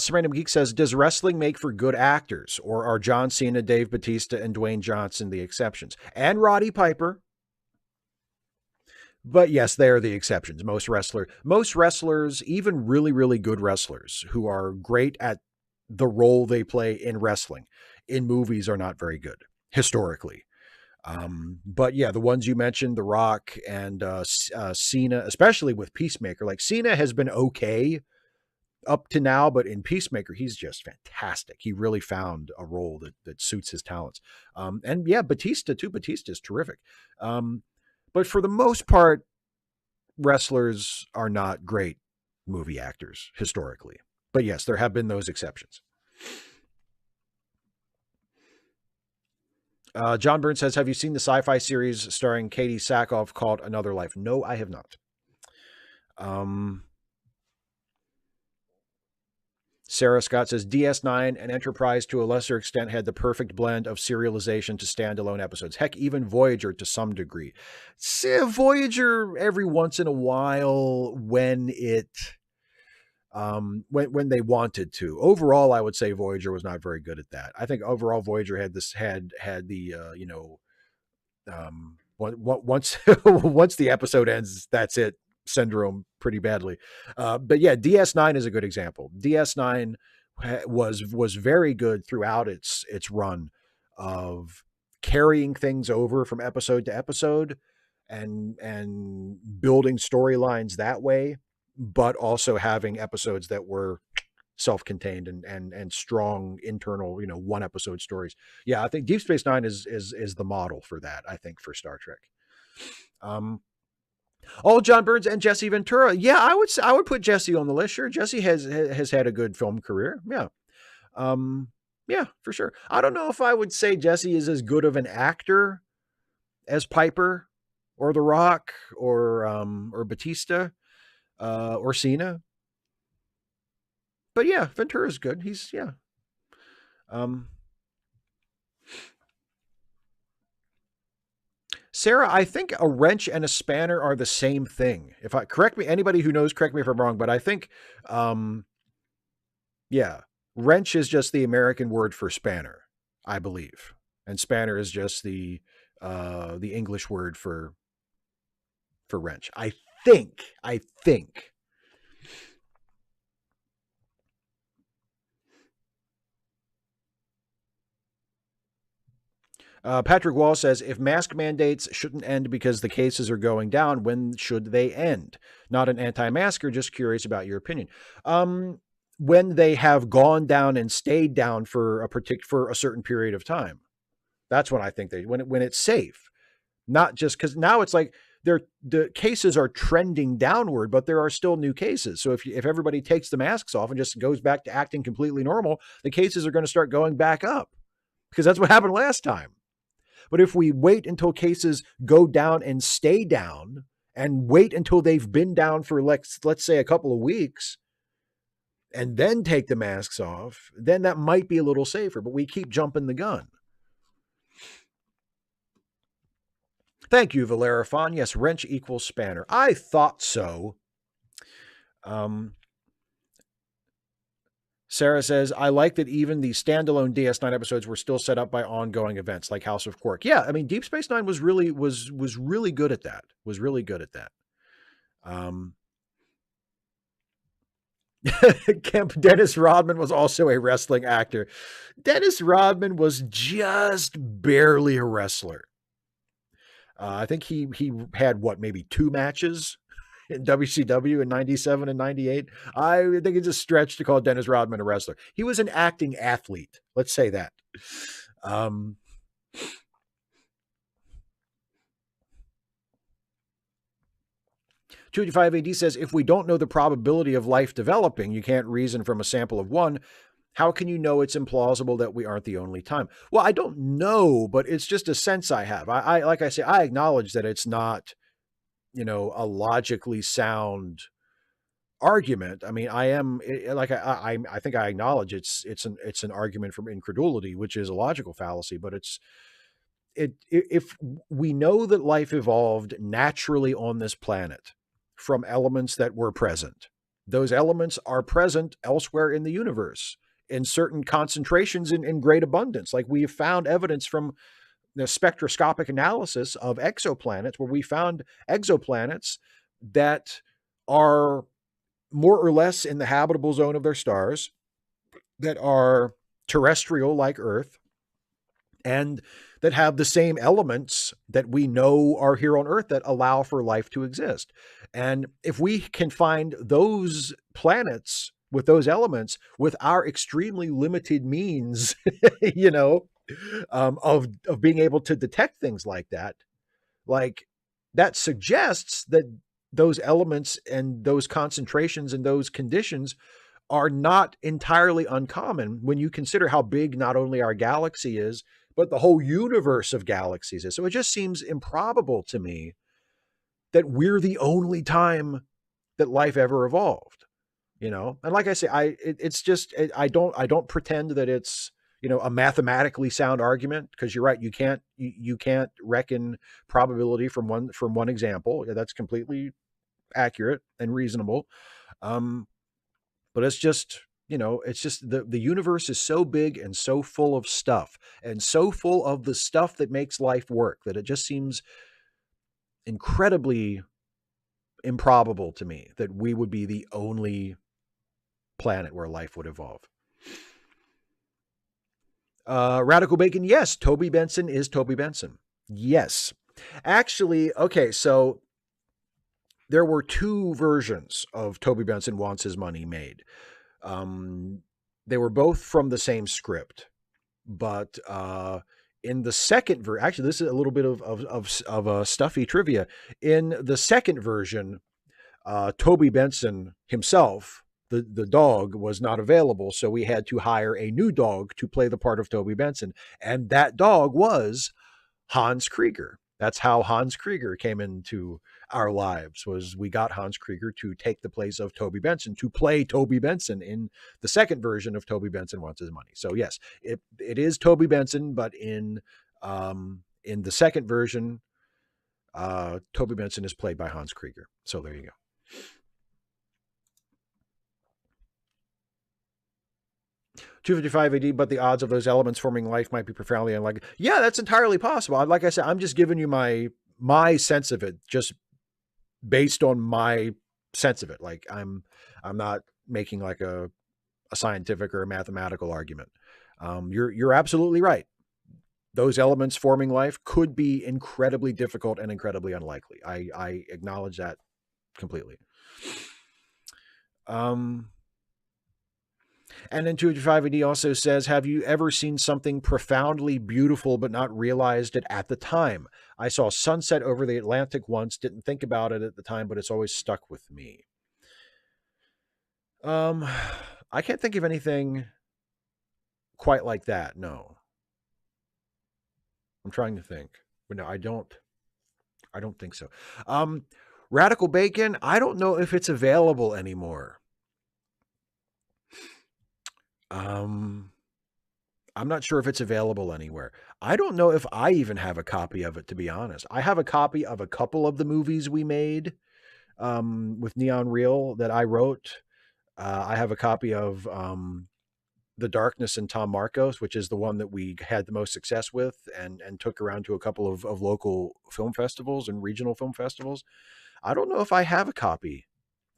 Random Geek says, does wrestling make for good actors, or are John Cena, Dave Bautista, and Dwayne Johnson the exceptions? And Roddy Piper. But yes, they are the exceptions. Most wrestlers, even really, really good wrestlers who are great at the role they play in wrestling, in movies are not very good historically. But yeah, the ones you mentioned, The Rock and Cena, especially with Peacemaker, like Cena has been okay up to now, but in Peacemaker, he's just fantastic. He really found a role that suits his talents. And yeah, Batista too. Batista is terrific. But for the most part, wrestlers are not great movie actors historically. But yes, there have been those exceptions. John Burns says, have you seen the sci-fi series starring Katie Sackhoff called Another Life? No, I have not. Sarah Scott says, DS9 and Enterprise to a lesser extent had the perfect blend of serialization to standalone episodes. Heck, even Voyager to some degree. Voyager every once in a while when when they wanted to. Overall, I would say Voyager was not very good at that. I think overall Voyager had the once once the episode ends, that's it. Syndrome pretty badly. But yeah, DS9 is a good example. DS9 was very good throughout its run of carrying things over from episode to episode and building storylines that way, but also having episodes that were self-contained and strong internal, one episode stories. Yeah, I think Deep Space Nine is the model for that, I think, for Star Trek. John Burns and Jesse Ventura. Yeah, I would put Jesse on the list. Sure, Jesse has had a good film career. Yeah. Yeah, for sure. I don't know if I would say Jesse is as good of an actor as Piper or The Rock or Batista or Cena. But yeah, Ventura's good. He's yeah. Sarah, I think a wrench and a spanner are the same thing. If I correct me, anybody who knows, correct me if I'm wrong, but I think, yeah, wrench is just the American word for spanner, I believe, and spanner is just the English word for wrench. I think. Patrick Wall says, if mask mandates shouldn't end because the cases are going down, when should they end? Not an anti-masker, just curious about your opinion. When they have gone down and stayed down for a certain period of time. That's when I think when it's safe. Not just because now it's like the cases are trending downward, but there are still new cases. So if everybody takes the masks off and just goes back to acting completely normal, the cases are going to start going back up because that's what happened last time. But if we wait until cases go down and stay down and wait until they've been down for let's say a couple of weeks and then take the masks off, then that might be a little safer, but we keep jumping the gun. Thank you, Valerifon. Yes, wrench equals spanner. I thought so. Sarah says, I like that even the standalone DS9 episodes were still set up by ongoing events like House of Quark. Yeah, I mean, Deep Space Nine was really good at that. Was really good at that. Dennis Rodman was also a wrestling actor. Dennis Rodman was just barely a wrestler. I think he had maybe 2 matches in WCW in 97 and 98. I think it's a stretch to call Dennis Rodman a wrestler. He was an acting athlete. Let's say that. 285 AD says, if we don't know the probability of life developing, you can't reason from a sample of 1. How can you know it's implausible that we aren't the only time? Well, I don't know, but it's just a sense I have. I like I say, I acknowledge that it's not, a logically sound argument. I mean, I think I acknowledge it's an argument from incredulity, which is a logical fallacy, but if we know that life evolved naturally on this planet from elements that were present, those elements are present elsewhere in the universe in certain concentrations in great abundance. Like we have found evidence from the spectroscopic analysis of exoplanets where we found exoplanets that are more or less in the habitable zone of their stars, that are terrestrial like Earth, and that have the same elements that we know are here on Earth that allow for life to exist. And if we can find those planets with those elements with our extremely limited means, of being able to detect things like that suggests that those elements and those concentrations and those conditions are not entirely uncommon when you consider how big not only our galaxy is, but the whole universe of galaxies is. So it just seems improbable to me that we're the only time that life ever evolved, And like I say, I don't pretend that it's, a mathematically sound argument, because you're right. You can't reckon probability from one example. That's completely accurate and reasonable. But it's just, the universe is so big and so full of stuff and so full of the stuff that makes life work that it just seems incredibly improbable to me that we would be the only planet where life would evolve. Radical Bacon, yes, Toby Benson is Toby Benson. Yes. Actually, okay, so there were two versions of Toby Benson Wants His Money made. They were both from the same script, but in the second version, actually, this is a little bit of stuffy trivia. In the second version, Toby Benson himself, the dog, was not available, so we had to hire a new dog to play the part of Toby Benson, and that dog was Hans Krieger. That's how Hans Krieger came into our lives. Was we got Hans Krieger to take the place of Toby Benson, to play Toby Benson in the second version of Toby Benson Wants His Money. So yes, it is Toby Benson, but in the second version, Toby Benson is played by Hans Krieger. So there you go. $255 AD, but the odds of those elements forming life might be profoundly unlikely. Yeah, that's entirely possible. Like I said, I'm just giving you my sense of it, just based on my sense of it. Like I'm not making like a scientific or a mathematical argument. You're absolutely right. Those elements forming life could be incredibly difficult and incredibly unlikely. I acknowledge that completely. And then 255 AD also says, have you ever seen something profoundly beautiful but not realized it at the time? I saw sunset over the Atlantic once, didn't think about it at the time, but it's always stuck with me. I can't think of anything quite like that, no. I'm trying to think. But no, I don't think so. Radical Bacon, I don't know if it's available anymore. I'm not sure if it's available anywhere. I don't know if I even have a copy of it, to be honest. I have a copy of a couple of the movies we made with Neon Reel that I wrote. I have a copy of The Darkness and Tom Marcos, which is the one that we had the most success with and took around to a couple of local film festivals and regional film festivals. I don't know if I have a copy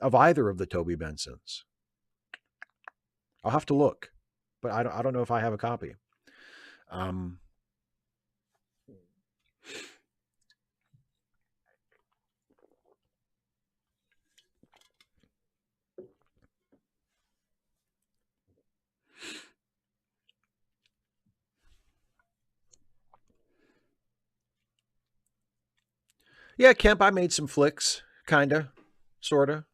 of either of the Toby Bensons. I'll have to look, but I don't know if I have a copy. Yeah, Kemp, I made some flicks, kinda, sorta.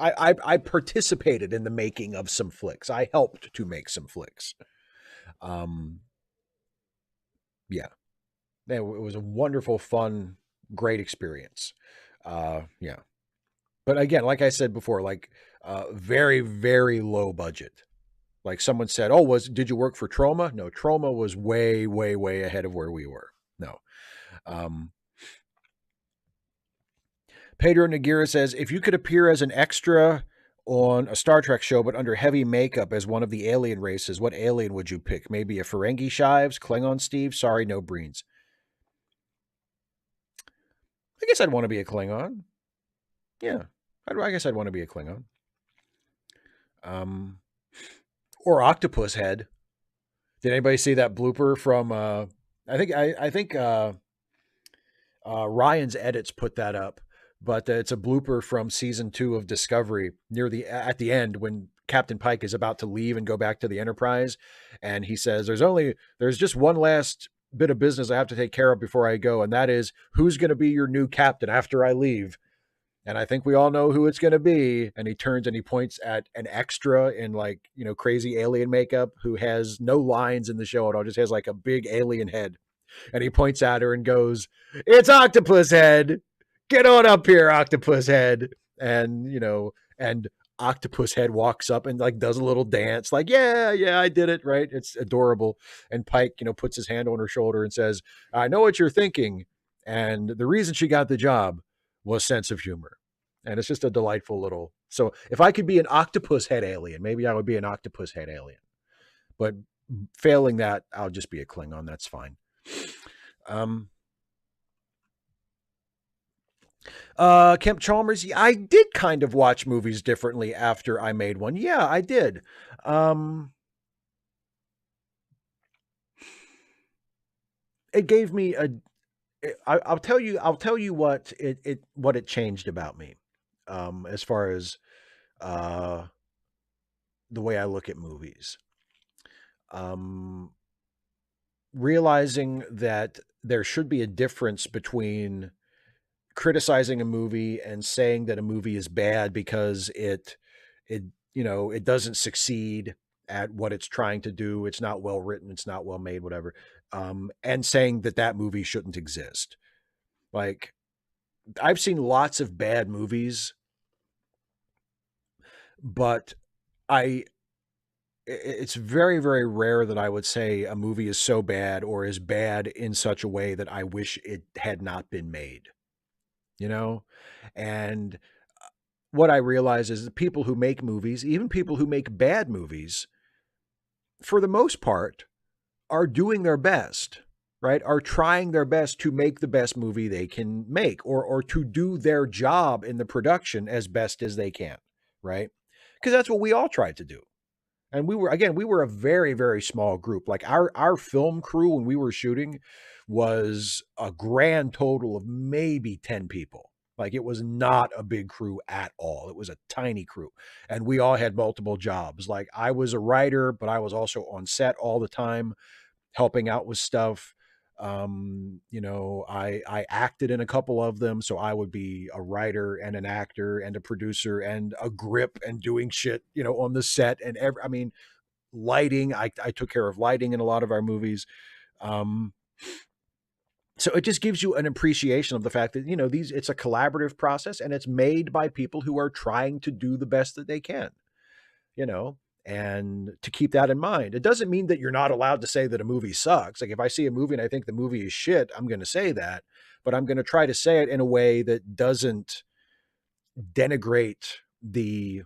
I participated in the making of some flicks. I helped to make some flicks. Yeah, it was a wonderful, fun, great experience. Yeah, but again, like I said before, like very, very low budget. Like someone said, "Oh, did you work for Troma?" No, Troma was way, way, way ahead of where we were. No. Pedro Nagira says, if you could appear as an extra on a Star Trek show, but under heavy makeup as one of the alien races, what alien would you pick? Maybe a Ferengi Shives, Klingon Steve? Sorry, no Breens. I guess I'd want to be a Klingon. Yeah, I guess I'd want to be a Klingon. Or Octopus Head. Did anybody see that blooper from? I think Ryan's edits put that up, but it's a blooper from season 2 of Discovery at the end when Captain Pike is about to leave and go back to the Enterprise, and he says, "There's just one last bit of business I have to take care of before I go, and that is who's going to be your new captain after I leave." And I think we all know who it's going to be. And he turns and he points at an extra in crazy alien makeup who has no lines in the show at all, just has like a big alien head. And he points at her and goes, "It's Octopus Head. Get on up here, Octopus Head." And, and Octopus Head walks up and does a little dance like, yeah, I did it. Right. It's adorable. And Pike, puts his hand on her shoulder and says, "I know what you're thinking. And the reason she got the job was sense of humor." And it's just a delightful little. So if I could be an octopus head alien, maybe I would be an octopus head alien. But failing that, I'll just be a Klingon. That's fine. Kemp Chalmers, yeah, I did kind of watch movies differently after I made one. Yeah, I did. Um, it gave me a. I'll tell you. I'll tell you what it changed about me, as far as uh, the way I look at movies. Um, Realizing that there should be a difference between criticizing a movie and saying that a movie is bad because it it doesn't succeed at what it's trying to do, it's not well written, it's not well made, whatever, and saying that that movie shouldn't exist. Like, I've seen lots of bad movies, but I it's very, very rare that I would say a movie is so bad or is bad in such a way that I wish it had not been made, you know? And what I realize is that people who make movies, even people who make bad movies, for the most part, are doing their best, right? Are trying their best to make the best movie they can make, or to do their job in the production as best as they can, right? Because that's what we all tried to do. And we were a very, very small group. Like, our film crew when we were shooting was a grand total of maybe 10 people. Like, it was not a big crew at all. It was a tiny crew. And we all had multiple jobs. Like, I was a writer, but I was also on set all the time helping out with stuff. I acted in a couple of them, so I would be a writer and an actor and a producer and a grip and doing shit, on the set. And I mean, lighting. I took care of lighting in a lot of our movies. Um, so it just gives you an appreciation of the fact that, it's a collaborative process and it's made by people who are trying to do the best that they can, you know, and to keep that in mind. It doesn't mean that you're not allowed to say that a movie sucks. Like, if I see a movie and I think the movie is shit, I'm going to say that, but I'm going to try to say it in a way that doesn't denigrate the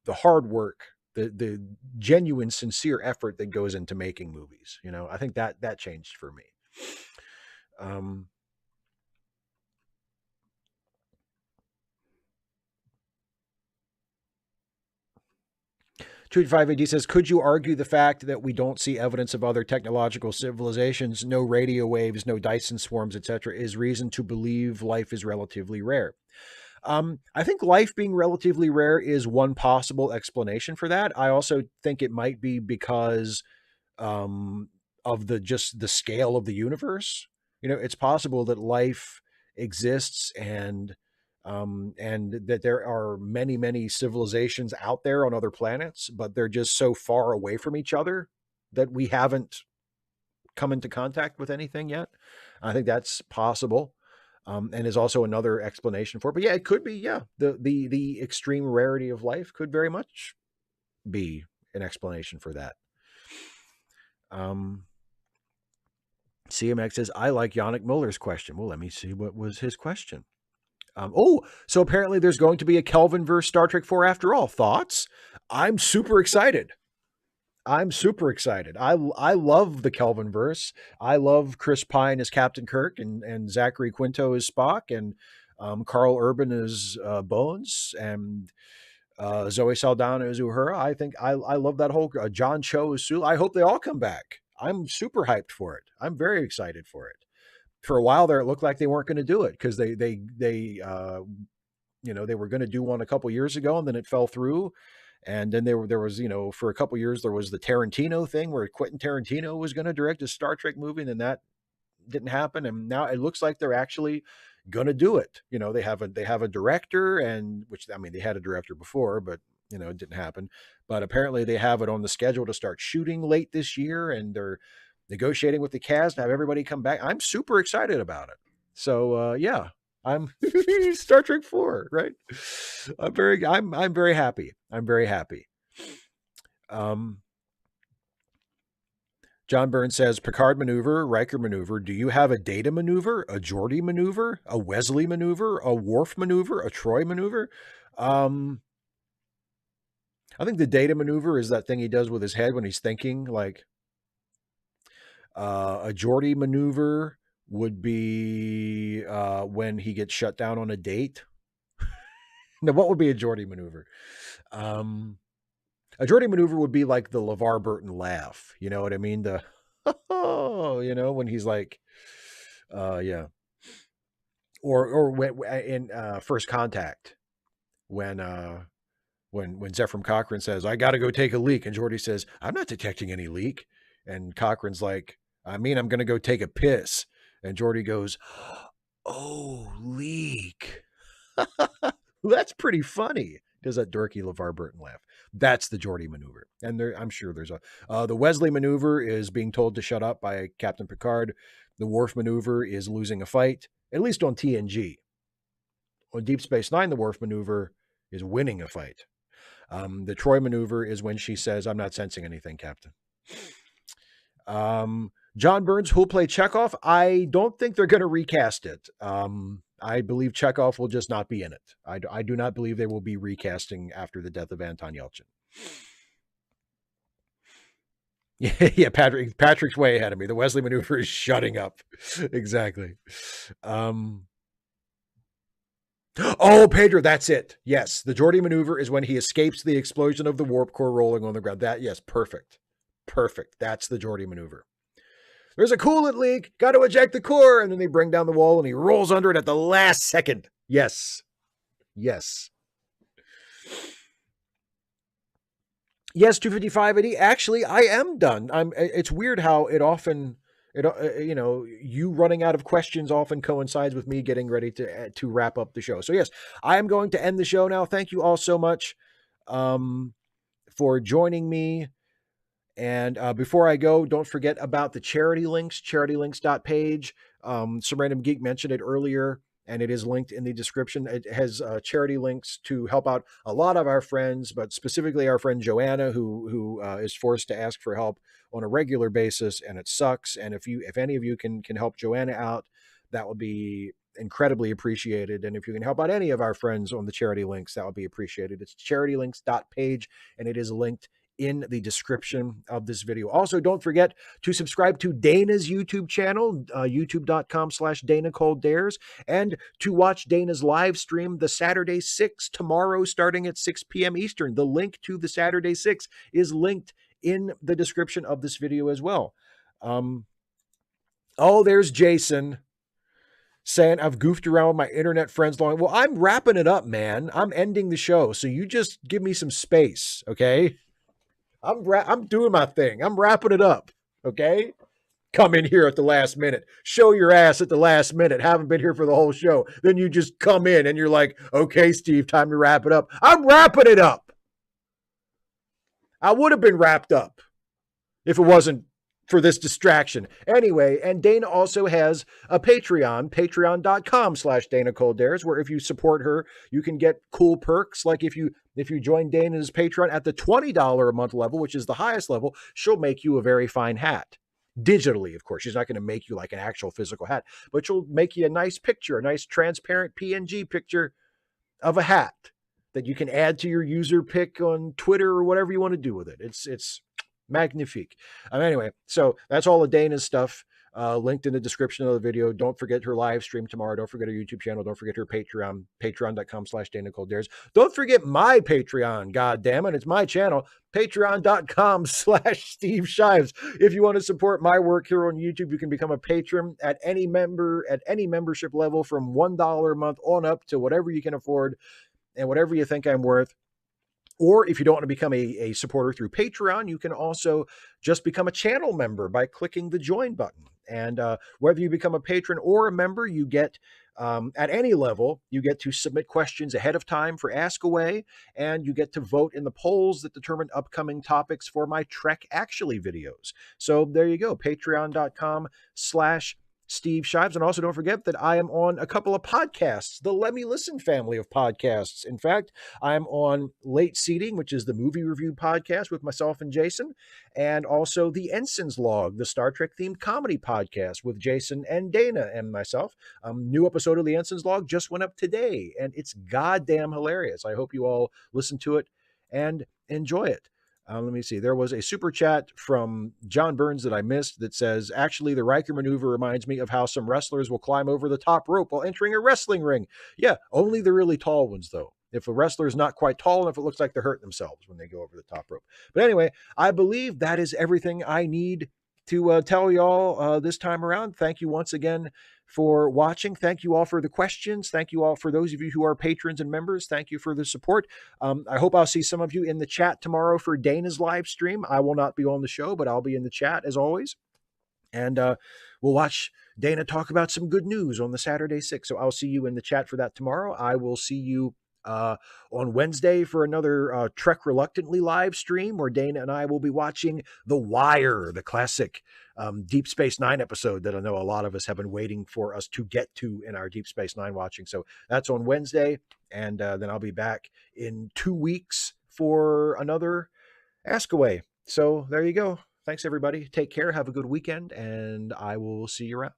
hard work, the genuine, sincere effort that goes into making movies. I think that changed for me. Um, 285AD says, could you argue the fact that we don't see evidence of other technological civilizations, no radio waves, no Dyson swarms, etc., is reason to believe life is relatively rare? I think life being relatively rare is one possible explanation for that. I also think it might be because um, of the scale of the universe. It's possible that life exists and that there are many, many civilizations out there on other planets, but they're just so far away from each other that we haven't come into contact with anything yet. I think that's possible. And is also another explanation for it. But yeah, it could be. Yeah, the extreme rarity of life could very much be an explanation for that. Um, CMX says, I like Yannick Muller's question. Well, let me see what was his question. So apparently there's going to be a Kelvin verse Star Trek 4 after all. Thoughts? I'm super excited. I'm super excited. I love the Kelvin verse. I love Chris Pine as Captain Kirk and Zachary Quinto as Spock and Carl Urban as Bones and Zoe Saldana as Uhura. I think I love that whole John Cho as Sulu. I hope they all come back. I'm super hyped for it. I'm very excited for it. For a while there, it looked like they weren't going to do it because they were going to do one a couple years ago and then it fell through. And then there was, for a couple years there was the Tarantino thing where Quentin Tarantino was going to direct a Star Trek movie, and then that didn't happen. And now it looks like they're actually going to do it. They have a director, and which, I mean, they had a director before, but it didn't happen. But apparently they have it on the schedule to start shooting late this year, and they're negotiating with the cast to have everybody come back. I'm super excited about it. So yeah, I'm Star Trek 4, right? I'm very happy. I'm very happy. Um, John Burns says, Picard maneuver, Riker maneuver. Do you have a Data maneuver, a Geordi maneuver, a Wesley maneuver, a Worf maneuver, a Troi maneuver? Um, I think the Data maneuver is that thing he does with his head when he's thinking. Like, a Geordi maneuver would be when he gets shut down on a date. Now, what would be a Geordie maneuver? Um, a Geordie maneuver would be like the LeVar Burton laugh. You know what I mean? The oh, when he's like, yeah, or when in First Contact when when Zephram Cochrane says, "I got to go take a leak," and Geordie says, "I'm not detecting any leak," and Cochrane's like, "I mean, I'm going to go take a piss," and Geordie goes, "Oh, leak." That's pretty funny. Does that dorky LeVar Burton laugh? That's the Geordie maneuver. And I'm sure there's the Wesley maneuver is being told to shut up by Captain Picard. The Worf maneuver is losing a fight, at least on TNG. On Deep Space Nine, the Worf maneuver is winning a fight. The Troi maneuver is when she says, "I'm not sensing anything, Captain." John Burns, who'll play Chekhov? I don't think they're going to recast it. I believe Chekhov will just not be in it. I do not believe they will be recasting after the death of Anton Yelchin. Yeah, Patrick's way ahead of me. The Wesley maneuver is shutting up. Exactly. Oh, Pedro, that's it. Yes, the Geordie maneuver is when he escapes the explosion of the warp core rolling on the ground. Yes, perfect. Perfect. That's the Geordie maneuver. There's a coolant leak. Got to eject the core. And then they bring down the wall and he rolls under it at the last second. Yes. Yes. Yes, 25580. Actually, I am done. It's weird how it often, you running out of questions often coincides with me getting ready to wrap up the show. So yes, I am going to end the show now. Thank you all so much for joining me. And before I go, don't forget about the charity links, charitylinks.page. Some random geek mentioned it earlier, and it is linked in the description. It has charity links to help out a lot of our friends, but specifically our friend Joanna, who is forced to ask for help on a regular basis, and it sucks. And if any of you can help Joanna out, that would be incredibly appreciated. And if you can help out any of our friends on the charity links, that would be appreciated. It's charitylinks.page, and it is linked in the description of this video. Also, don't forget to subscribe to Dana's YouTube channel, youtube.com/Dana Cold Dares, and to watch Dana's live stream, the Saturday 6, tomorrow starting at 6 p.m. Eastern. The link to the Saturday 6 is linked in the description of this video as well. There's Jason saying, "I've goofed around with my internet friends long." Well, I'm wrapping it up, man. I'm ending the show, so you just give me some space, okay? I'm doing my thing. I'm wrapping it up. Okay. Come in here at the last minute. Show your ass at the last minute. Haven't been here for the whole show. Then you just come in and you're like, "Okay, Steve, time to wrap it up." I'm wrapping it up. I would have been wrapped up if it wasn't for this distraction. Anyway, and Dana also has a Patreon, patreon.com/Dana Cold Dares, where if you support her, you can get cool perks. Like if you join Dana's Patreon at the $20 a month level, which is the highest level, she'll make you a very fine hat. Digitally, of course. She's not going to make you like an actual physical hat, but she'll make you a nice picture, a nice transparent PNG picture of a hat that you can add to your user pick on Twitter or whatever you want to do with it. It's magnifique. Anyway, so that's all of Dana's stuff linked in the description of the video. Don't forget her live stream tomorrow. Don't forget her YouTube channel. Don't forget her Patreon, patreon.com/Dana Cold Dares. Don't forget my Patreon. God damn it. It's my channel, patreon.com/Steve Shives. If you want to support my work here on YouTube, you can become a patron at any membership level from $1 a month on up to whatever you can afford and whatever you think I'm worth. Or if you don't want to become a supporter through Patreon, you can also just become a channel member by clicking the join button. And whether you become a patron or a member, you get, at any level, you get to submit questions ahead of time for Ask Away, and you get to vote in the polls that determine upcoming topics for my Trek Actually videos. So there you go, patreon.com/Steve Shives. And also don't forget that I am on a couple of podcasts, the Let Me Listen family of podcasts. In fact, I'm on Late Seating, which is the movie review podcast with myself and Jason, and also the Ensign's Log, the Star Trek themed comedy podcast with Jason and Dana and myself. New episode of the Ensign's Log just went up today, and it's goddamn hilarious. I hope you all listen to it and enjoy it. Let me see. There was a super chat from John Burns that I missed that says, actually, the Riker maneuver reminds me of how some wrestlers will climb over the top rope while entering a wrestling ring. Yeah, only the really tall ones, though. If a wrestler is not quite tall enough, it looks like they're hurting themselves when they go over the top rope. But anyway, I believe that is everything I need to tell y'all this time around. Thank you once again for watching. Thank you all for the questions. Thank you all for those of you who are patrons and members. Thank you for the support. I hope I'll see some of you in the chat tomorrow for Dana's live stream. I will not be on the show, but I'll be in the chat as always. And we'll watch Dana talk about some good news on the Saturday 6. So I'll see you in the chat for that tomorrow. I will see you on Wednesday for another Trek Reluctantly live stream where Dana and I will be watching The Wire, the classic Deep Space Nine episode that I know a lot of us have been waiting for us to get to in our Deep Space Nine watching. So that's on Wednesday. And then I'll be back in 2 weeks for another Ask Away. So there you go. Thanks, everybody. Take care. Have a good weekend, and I will see you around.